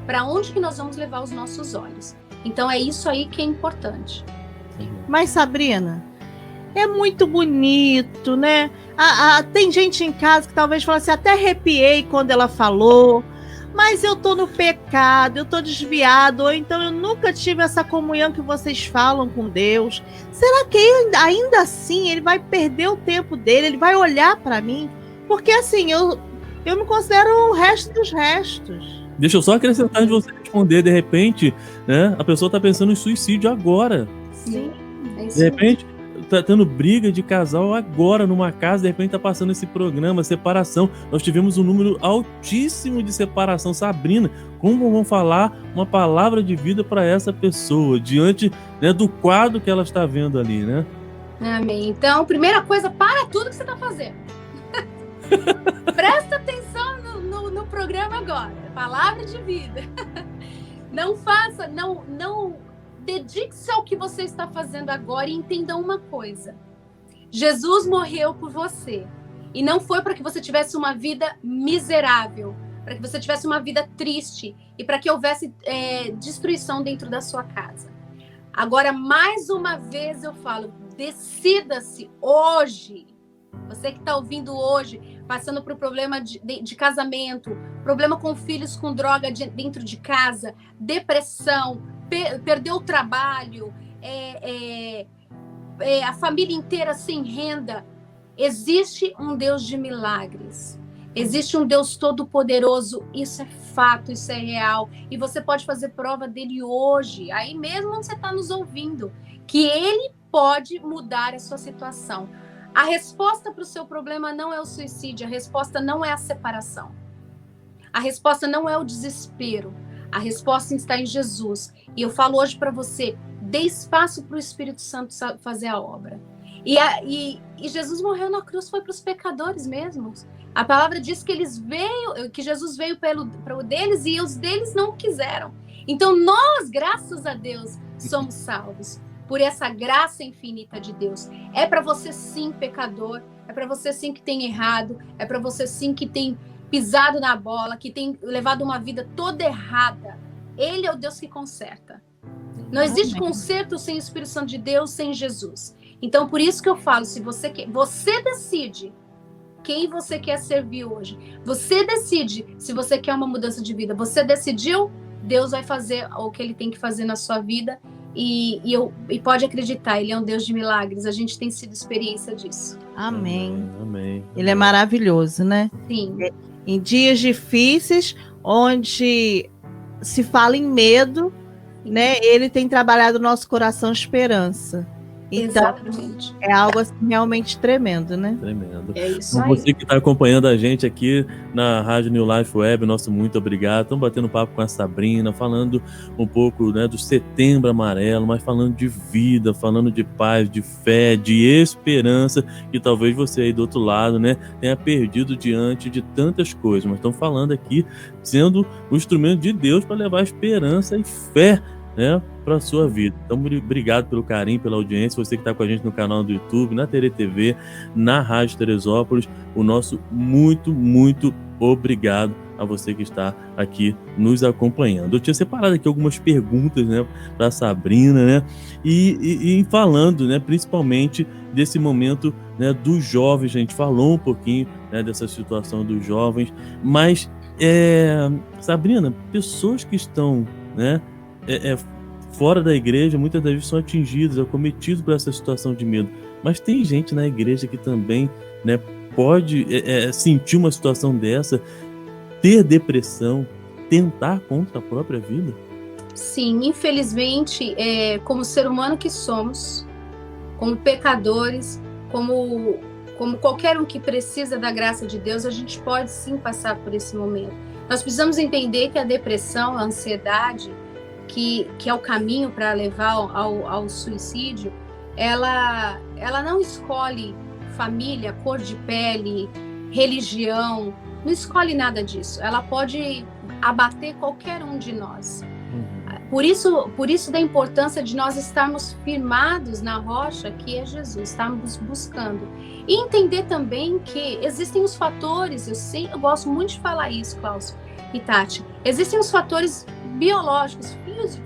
para onde que nós vamos levar os nossos olhos. Então é isso aí que é importante. Mas, Sabrina, é muito bonito, né? Tem gente em casa que talvez fale assim, até arrepiei quando ela falou, mas eu tô no pecado, eu tô desviado, ou então eu nunca tive essa comunhão que vocês falam com Deus. Será que ainda assim ele vai perder o tempo dele, ele vai olhar para mim? Porque assim, eu me considero o resto dos restos. Deixa eu só acrescentar de você responder, de repente, né, a pessoa tá pensando em suicídio agora. Sim, é isso. De repente, tá tendo briga de casal agora numa casa, de repente tá passando esse programa, separação. Nós tivemos um número altíssimo de separação. Sabrina, como vão falar uma palavra de vida para essa pessoa, diante, né, do quadro que ela está vendo ali, né? Amém. Então, primeira coisa, para tudo que você está fazendo. Presta atenção no programa agora. Palavra de vida. Não faça, não dedique-se ao que você está fazendo agora e entenda uma coisa. Jesus morreu por você. E não foi para que você tivesse uma vida miserável, para que você tivesse uma vida triste e para que houvesse destruição dentro da sua casa. Agora, mais uma vez eu falo, decida-se hoje. Você que está ouvindo hoje, passando por problema de casamento, problema com filhos com droga dentro de casa, depressão, perdeu o trabalho, a família inteira sem renda. Existe um Deus de milagres. Existe um Deus todo-poderoso. Isso é fato, isso é real. E você pode fazer prova dele hoje, aí mesmo onde você está nos ouvindo, que ele pode mudar a sua situação. A resposta para o seu problema não é o suicídio, a resposta não é a separação. A resposta não é o desespero. A resposta está em Jesus. E eu falo hoje para você, dê espaço para o Espírito Santo fazer a obra. E Jesus morreu na cruz, foi para os pecadores mesmos. A palavra diz que que Jesus veio para o deles e os deles não quiseram. Então nós, graças a Deus, somos salvos por essa graça infinita de Deus. É para você sim, pecador, é para você sim que tem errado, é para você sim que tem pisado na bola, que tem levado uma vida toda errada. Ele é o Deus que conserta. Não existe conserto sem o Espírito Santo de Deus, sem Jesus. Então, por isso que eu falo, se você decide quem você quer servir hoje. Você decide se você quer uma mudança de vida. Você decidiu, Deus vai fazer o que ele tem que fazer na sua vida. E pode acreditar, ele é um Deus de milagres. A gente tem sido experiência disso. Amém. Amém. Ele é maravilhoso, né? Sim. Em dias difíceis, onde se fala em medo, né? Ele tem trabalhado no nosso coração esperança. Então, exatamente. É algo assim, realmente tremendo, né? Tremendo. É isso aí. Você que está acompanhando a gente aqui na Rádio New Life Web, nosso muito obrigado. Estamos batendo papo com a Sabrina, falando um pouco, né, do Setembro Amarelo, mas falando de vida, falando de paz, de fé, de esperança, que talvez você aí do outro lado, né, tenha perdido diante de tantas coisas. Mas estamos falando aqui, sendo o instrumento de Deus para levar esperança e fé, né, para a sua vida. Então, obrigado pelo carinho, pela audiência, você que está com a gente no canal do YouTube, na TV, na Rádio Teresópolis, o nosso muito, muito obrigado a você que está aqui nos acompanhando. Eu tinha separado aqui algumas perguntas, né, para a Sabrina, né, e falando, né, principalmente desse momento, né, dos jovens. A gente falou um pouquinho, né, dessa situação dos jovens, mas, Sabrina, pessoas que estão, né, fora da igreja, muitas das vezes são atingidos, acometidos por essa situação de medo. Mas tem gente na igreja que também, né, pode sentir uma situação dessa, ter depressão, tentar contra a própria vida? Sim, infelizmente, como ser humano que somos, como pecadores, como qualquer um que precisa da graça de Deus, a gente pode sim passar por esse momento. Nós precisamos entender que a depressão, a ansiedade, que é o caminho para levar ao suicídio, ela não escolhe família, cor de pele, religião, não escolhe nada disso. Ela pode abater qualquer um de nós. Por isso da importância de nós estarmos firmados na rocha que é Jesus, estarmos buscando. E entender também que existem os fatores, eu gosto muito de falar isso, Cláudio e Tati, existem os fatores biológicos,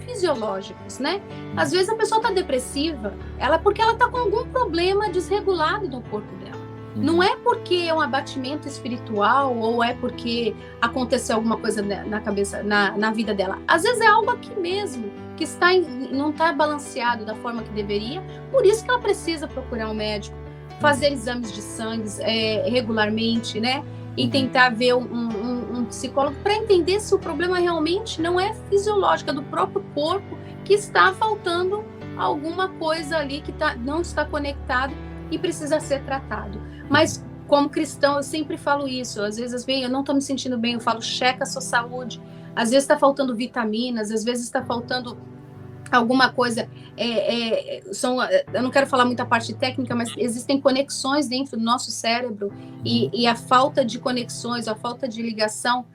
fisiológicos, né? Às vezes a pessoa está depressiva, porque ela está com algum problema desregulado no corpo dela. Não é porque é um abatimento espiritual ou é porque aconteceu alguma coisa na cabeça, na vida dela. Às vezes é algo aqui mesmo, que não está balanceado da forma que deveria, por isso que ela precisa procurar um médico, fazer exames de sangue regularmente, né? E tentar ver um psicólogo para entender se o problema realmente não é fisiológico, é do próprio corpo, que está faltando alguma coisa ali que não está conectado e precisa ser tratado. Mas como cristão eu sempre falo isso, às vezes eu não estou me sentindo bem, eu falo, checa a sua saúde, às vezes está faltando vitaminas, às vezes está faltando alguma coisa, eu não quero falar muita parte técnica, mas existem conexões dentro do nosso cérebro e a falta de conexões, a falta de ligação,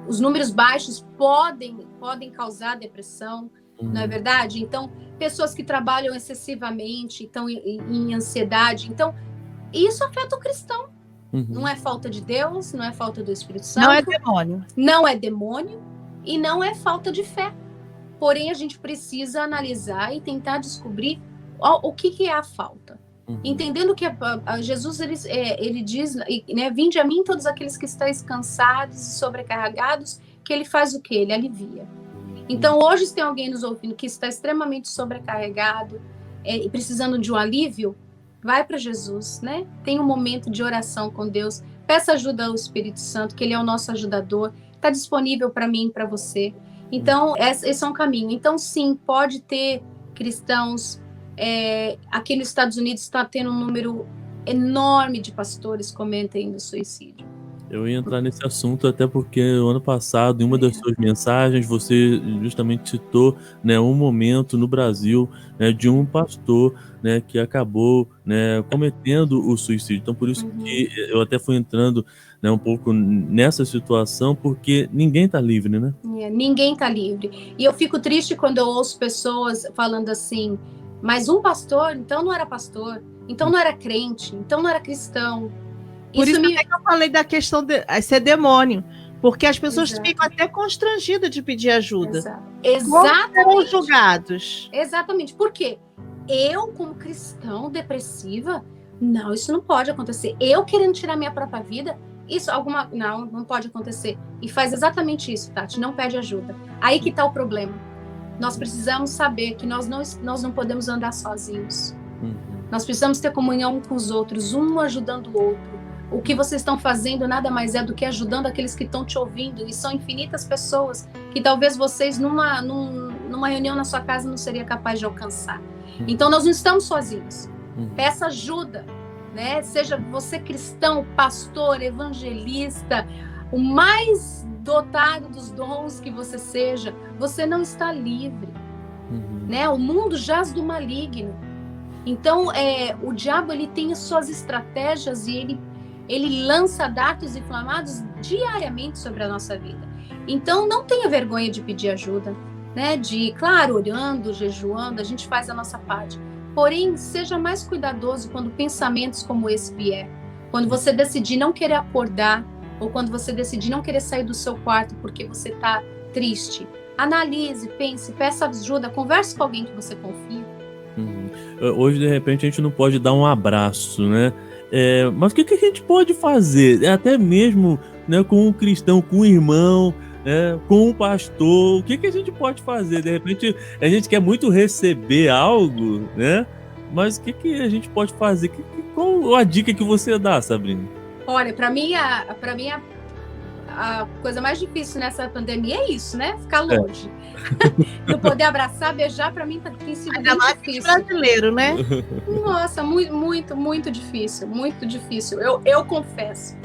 os números baixos podem causar depressão, não é verdade? Então, pessoas que trabalham excessivamente, estão em ansiedade, então, isso afeta o cristão. Não é falta de Deus, não é falta do Espírito Santo. Não é demônio. Não é demônio e não é falta de fé. Porém, a gente precisa analisar e tentar descobrir o que é a falta. Entendendo que Jesus ele diz, né, vinde a mim todos aqueles que estáis cansados e sobrecarregados, que ele faz o quê? Ele alivia. Então, hoje, se tem alguém nos ouvindo que está extremamente sobrecarregado e precisando de um alívio, vai para Jesus, né? Tem um momento de oração com Deus, peça ajuda ao Espírito Santo, que ele é o nosso ajudador, está disponível para mim e para você. Então, esse é um caminho. Então, sim, pode ter cristãos. Aqui nos Estados Unidos está tendo um número enorme de pastores comentando o suicídio. Eu ia entrar nesse assunto até porque o ano passado, em uma das suas mensagens, você justamente citou, né, um momento no Brasil, né, de um pastor, né, que acabou, né, cometendo o suicídio. Então, por isso que eu até fui entrando, né, um pouco nessa situação, porque ninguém está livre, né? Ninguém está livre. E eu fico triste quando eu ouço pessoas falando assim, mas um pastor, então não era pastor, então não era crente, então não era cristão. Por isso que eu falei da questão de ser demônio, porque as pessoas ficam até constrangidas de pedir ajuda. Exatamente. Serão julgados. Exatamente. Por quê? Eu, como cristão depressiva, não, isso não pode acontecer. Eu querendo tirar minha própria vida, não pode acontecer. E faz exatamente isso, Tati, não pede ajuda. Aí que está o problema. Nós precisamos saber que nós não podemos andar sozinhos. Nós precisamos ter comunhão com os outros, um ajudando o outro. O que vocês estão fazendo nada mais é do que ajudando aqueles que estão te ouvindo, e são infinitas pessoas que talvez vocês numa reunião na sua casa não seria capaz de alcançar. Então nós não estamos sozinhos. Peça ajuda, né? Seja você cristão, pastor, evangelista, o mais dotado dos dons que você seja, você não está livre, né? O mundo jaz do maligno. Então o diabo ele tem as suas estratégias e ele lança dardos inflamados diariamente sobre a nossa vida. Então, não tenha vergonha de pedir ajuda, né? Claro, orando, jejuando, a gente faz a nossa parte. Porém, seja mais cuidadoso quando pensamentos como esse vier. Quando você decidir não querer acordar, ou quando você decidir não querer sair do seu quarto porque você está triste, analise, pense, peça ajuda, converse com alguém que você confia. Hoje, de repente, a gente não pode dar um abraço, né? Mas o que a gente pode fazer? Até mesmo, né, com um cristão, com um irmão, né, com um pastor, o que a gente pode fazer? De repente, a gente quer muito receber algo, né? Mas o que a gente pode fazer? Qual a dica que você dá, Sabrina? Olha, para mim a coisa mais difícil nessa pandemia é isso, né? Ficar longe. Não poder abraçar, beijar, para mim tem sido ainda bem mais difícil. Brasileiro, né? Nossa, muito difícil, muito difícil. Eu confesso.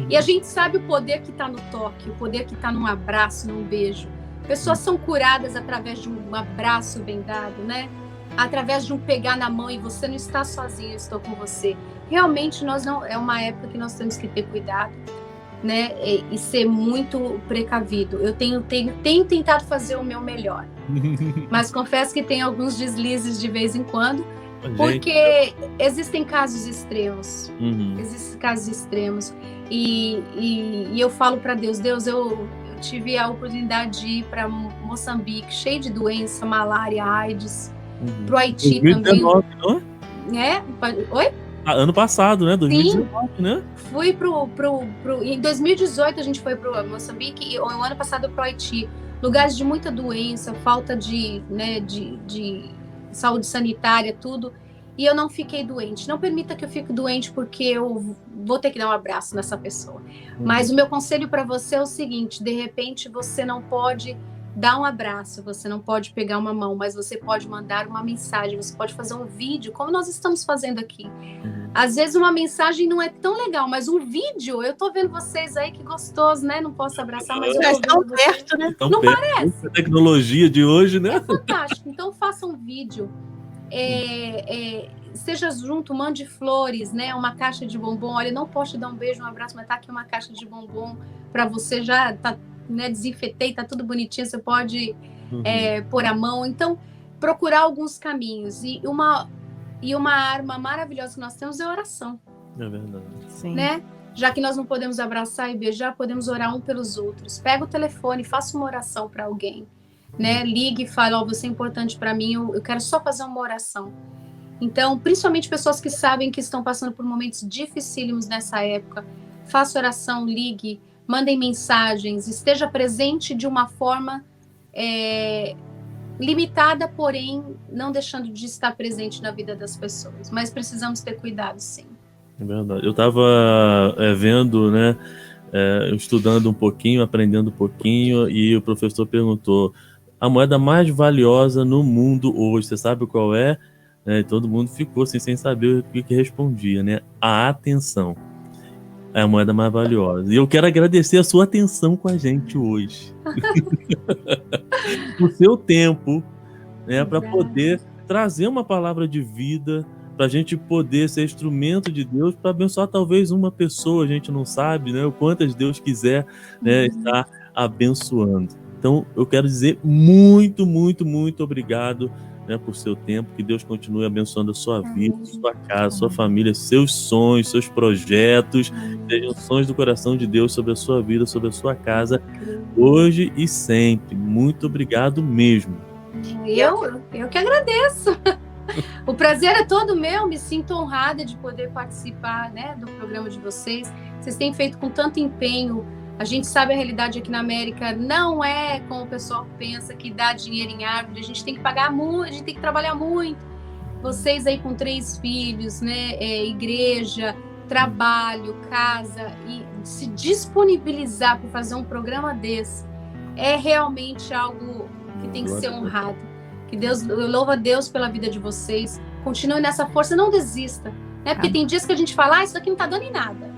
E a gente sabe o poder que está no toque, o poder que está num abraço, num beijo. Pessoas são curadas através de um abraço bem dado, né? Através de um pegar na mão e você não está sozinho, eu estou com você. Realmente é uma época que nós temos que ter cuidado, né? E ser muito precavido. Eu tenho tentado fazer o meu melhor, mas confesso que tem alguns deslizes de vez em quando, porque existem casos extremos. Existem casos extremos. E eu falo para Deus, eu tive a oportunidade de ir para Moçambique, cheio de doença, malária, AIDS, para o Haiti 2019, também. Não é? Oi? Ano passado, né? 2019, sim. Né? Fui em 2018 a gente foi para Moçambique e o ano passado para o Haiti. Lugares de muita doença, falta de saúde sanitária, tudo. E eu não fiquei doente. Não permita que eu fique doente porque eu vou ter que dar um abraço nessa pessoa. Mas o meu conselho para você é o seguinte, de repente você não pode dar um abraço, você não pode pegar uma mão, mas você pode mandar uma mensagem, você pode fazer um vídeo, como nós estamos fazendo aqui. Às vezes uma mensagem não é tão legal, mas um vídeo, eu tô vendo vocês aí, que gostoso, né? Não posso abraçar, mas eu tô tão perto, né? Não parece? A tecnologia de hoje, né? É fantástico. Então faça um vídeo. Seja junto, mande flores, né? Uma caixa de bombom. Olha, não posso te dar um beijo, um abraço, mas tá aqui uma caixa de bombom para você. Já tá, né, desinfetei, tá tudo bonitinho, você pode pôr a mão. Então, procurar alguns caminhos. E uma arma maravilhosa que nós temos é a oração. É verdade. Sim. Né? Já que nós não podemos abraçar e beijar, podemos orar um pelos outros. Pega o telefone, faça uma oração para alguém. Né? Ligue e fale, você é importante para mim, eu quero só fazer uma oração. Então, principalmente pessoas que sabem que estão passando por momentos dificílimos nessa época, faça oração, ligue, mandem mensagens, esteja presente de uma forma limitada, porém não deixando de estar presente na vida das pessoas. Mas precisamos ter cuidado, sim. É verdade. Eu estava vendo, né, estudando um pouquinho, aprendendo um pouquinho, e o professor perguntou: a moeda mais valiosa no mundo hoje, você sabe qual é? Todo mundo ficou assim, sem saber o que respondia, né? A atenção é a moeda mais valiosa. E eu quero agradecer a sua atenção com a gente hoje. O seu tempo, né, para poder trazer uma palavra de vida, para a gente poder ser instrumento de Deus para abençoar talvez uma pessoa, a gente não sabe, né, o quantas Deus quiser, né, estar abençoando. Então, eu quero dizer muito, muito, muito obrigado, né, por seu tempo, que Deus continue abençoando a sua vida, sua casa, sua família, seus sonhos, seus projetos, sejam sonhos do coração de Deus sobre a sua vida, sobre a sua casa, hoje e sempre. Muito obrigado mesmo. Eu que agradeço. O prazer é todo meu, me sinto honrada de poder participar, né, do programa de vocês. Vocês têm feito com tanto empenho. A gente sabe a realidade aqui na América, não é como o pessoal pensa, que dá dinheiro em árvore, a gente tem que pagar muito, a gente tem que trabalhar muito. Vocês aí com 3 filhos, né, igreja, trabalho, casa, e se disponibilizar para fazer um programa desse, é realmente algo que tem que ser honrado. Que Deus, eu louvo a Deus pela vida de vocês, continue nessa força, não desista, né, porque tem dias que a gente fala, isso aqui não tá dando em nada.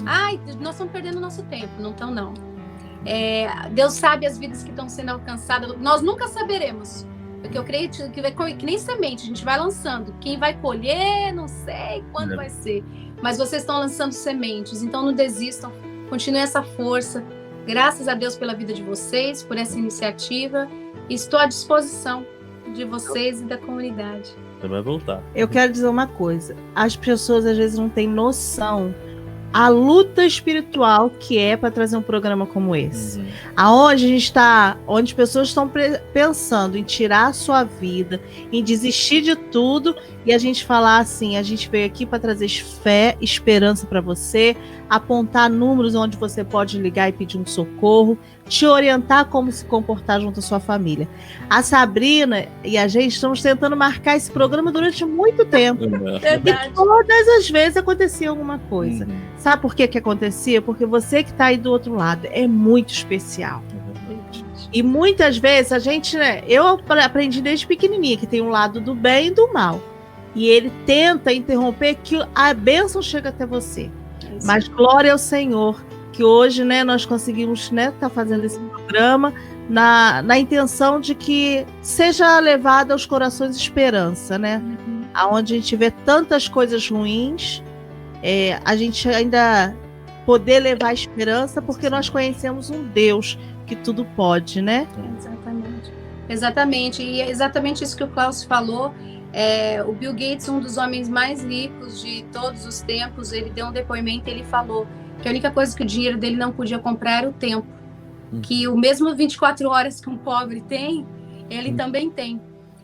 Ai, nós estamos perdendo nosso tempo. Não estão, não. Deus sabe as vidas que estão sendo alcançadas. Nós nunca saberemos. Porque eu creio que nem semente, a gente vai lançando. Quem vai colher, não sei quando vai ser. Mas vocês estão lançando sementes. Então não desistam. Continue essa força. Graças a Deus pela vida de vocês, por essa iniciativa. Estou à disposição de vocês e da comunidade. Você vai voltar. Eu quero dizer uma coisa. As pessoas às vezes não têm noção a luta espiritual que é para trazer um programa como esse. Aonde a gente está, onde as pessoas estão pensando em tirar a sua vida, em desistir de tudo, e a gente falar assim, a gente veio aqui para trazer fé, esperança para você, apontar números onde você pode ligar e pedir um socorro, te orientar como se comportar junto à sua família. A Sabrina e a gente estamos tentando marcar esse programa durante muito tempo. Verdade. E todas as vezes acontecia alguma coisa. Sabe por que acontecia? Porque você que está aí do outro lado é muito especial. E muitas vezes a gente, né? Eu aprendi desde pequenininha que tem um lado do bem e do mal. E ele tenta interromper que a bênção chega até você. Mas glória ao Senhor, que hoje, né, nós conseguimos, né, estar fazendo esse programa na intenção de que seja levada aos corações esperança, né? Aonde a gente vê tantas coisas ruins, a gente ainda poder levar a esperança, porque nós conhecemos um Deus que tudo pode, né? Exatamente. E é exatamente isso que o Klaus falou. O Bill Gates, um dos homens mais ricos de todos os tempos, ele deu um depoimento e ele falou que a única coisa que o dinheiro dele não podia comprar era o tempo. Que o mesmo 24 horas que um pobre tem, ele também tem.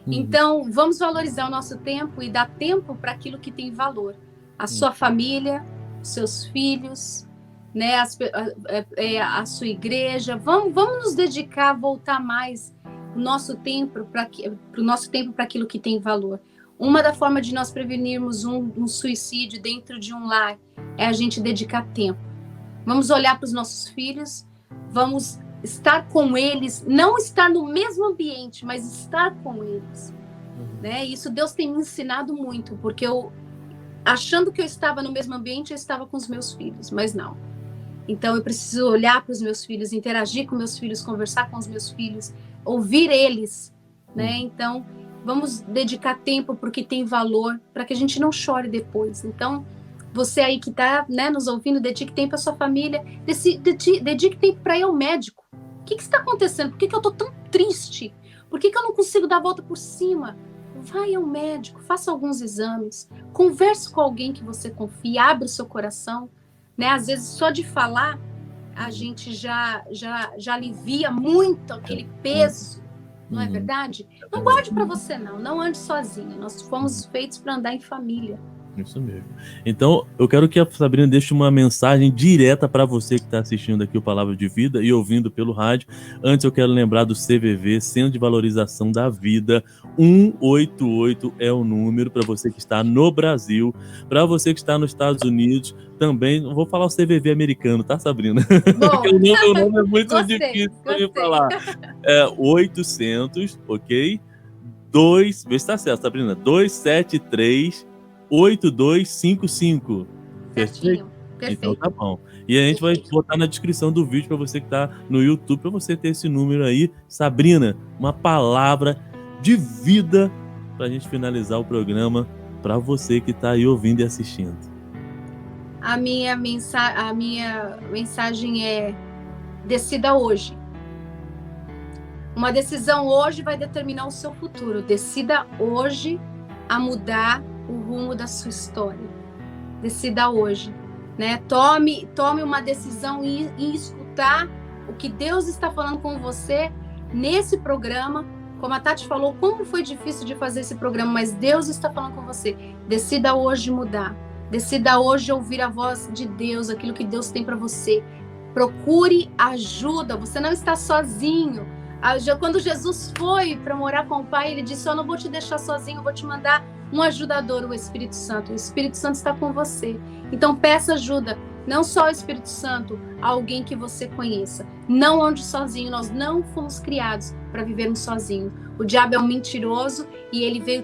Então, vamos valorizar o nosso tempo e dar tempo para aquilo que tem valor. A sua família, seus filhos, né, a sua igreja. Vamos nos dedicar, voltar mais o nosso tempo para aquilo que tem valor. Uma da forma de nós prevenirmos um suicídio dentro de um lar é a gente dedicar tempo. Vamos olhar para os nossos filhos, vamos estar com eles, não estar no mesmo ambiente, mas estar com eles. Né? Isso Deus tem me ensinado muito, porque achando que eu estava no mesmo ambiente, eu estava com os meus filhos, mas não. Então eu preciso olhar para os meus filhos, interagir com meus filhos, conversar com os meus filhos, ouvir eles, né? Então vamos dedicar tempo porque tem valor, para que a gente não chore depois. Então você aí que está, né, nos ouvindo, dedique tempo à sua família, dedique tempo para ir ao médico. O que está acontecendo? Por que eu estou tão triste? Por que eu não consigo dar a volta por cima? Vai ao médico, faça alguns exames, converse com alguém que você confie, abra o seu coração. Né? Às vezes, só de falar, a gente já alivia muito aquele peso, não é verdade? Não guarde para você, não ande sozinha. Nós fomos feitos para andar em família. Isso mesmo. Então, eu quero que a Sabrina deixe uma mensagem direta para você que está assistindo aqui o Palavra de Vida e ouvindo pelo rádio. Antes, eu quero lembrar do CVV, Centro de Valorização da Vida. 188 é o número para você que está no Brasil. Para você que está nos Estados Unidos, também, não vou falar o CVV americano, tá, Sabrina? Porque o nome é muito difícil de falar. 800, ok? Vê se está certo, Sabrina. 273 8255. Perfeito. Então tá bom. E a gente vai botar na descrição do vídeo para você que tá no YouTube, para você ter esse número aí. Sabrina, uma palavra de vida pra gente finalizar o programa, para você que tá aí ouvindo e assistindo. A minha mensagem é: decida hoje. Uma decisão hoje vai determinar o seu futuro. Decida hoje a mudar o rumo da sua história. Decida hoje, né? Tome uma decisão em escutar o que Deus está falando com você nesse programa. Como a Tati falou, como foi difícil de fazer esse programa, mas Deus está falando com você. Decida hoje mudar. Decida hoje ouvir a voz de Deus, aquilo que Deus tem para você. Procure ajuda, você não está sozinho. Quando Jesus foi para morar com o Pai, ele disse: eu não vou te deixar sozinho, eu vou te mandar um ajudador, o Espírito Santo. O Espírito Santo está com você. Então peça ajuda, não só ao Espírito Santo, a alguém que você conheça. Não ande sozinho, nós não fomos criados para vivermos sozinhos. O diabo é um mentiroso e ele veio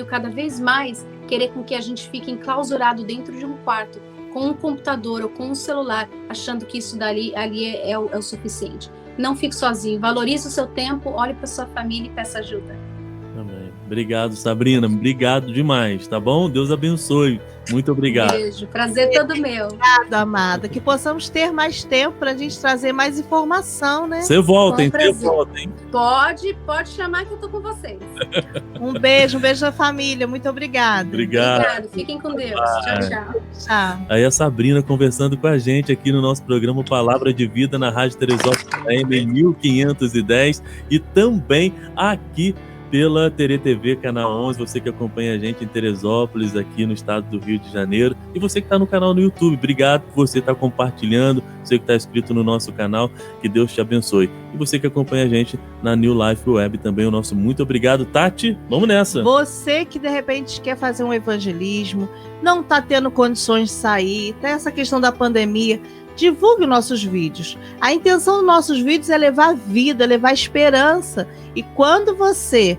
cada vez mais querer com que a gente fique enclausurado dentro de um quarto, com um computador ou com um celular, achando que isso ali é o suficiente. Não fique sozinho, valorize o seu tempo, olhe para sua família e peça ajuda. Amém. Obrigado, Sabrina. Obrigado demais, tá bom? Deus abençoe. Muito obrigado. Beijo, prazer todo meu. Obrigada, amada. Que possamos ter mais tempo para a gente trazer mais informação, né? Você volta, hein? Você volta, hein? Pode chamar que eu tô com vocês. Um beijo da família. Muito obrigada. Obrigado. Fiquem com Deus. Tchau. Tchau. Aí a Sabrina conversando com a gente aqui no nosso programa Palavra de Vida na Rádio Teresópolis AM 1510 e também aqui pela TRT-TV Canal 11, você que acompanha a gente em Teresópolis, aqui no estado do Rio de Janeiro, e você que está no canal no YouTube, obrigado por você estar compartilhando, você que está inscrito no nosso canal, que Deus te abençoe. E você que acompanha a gente na New Life Web também, o nosso muito obrigado. Tati, vamos nessa! Você que de repente quer fazer um evangelismo, não está tendo condições de sair, tem essa questão da pandemia, divulgue nossos vídeos. A intenção dos nossos vídeos é levar vida, levar esperança. E quando você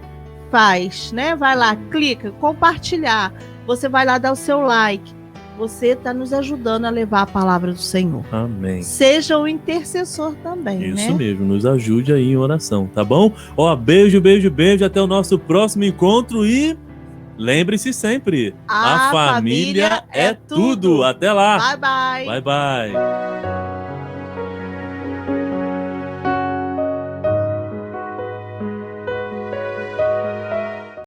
faz, né, vai lá, clica, compartilhar, você vai lá dar o seu like, você está nos ajudando a levar a palavra do Senhor. Amém. Seja um intercessor também, Isso né? mesmo, nos ajude aí em oração, tá bom? Ó, beijo, beijo, beijo, até o nosso próximo encontro e lembre-se sempre, a família é tudo. Até lá. Bye, bye. Bye, bye.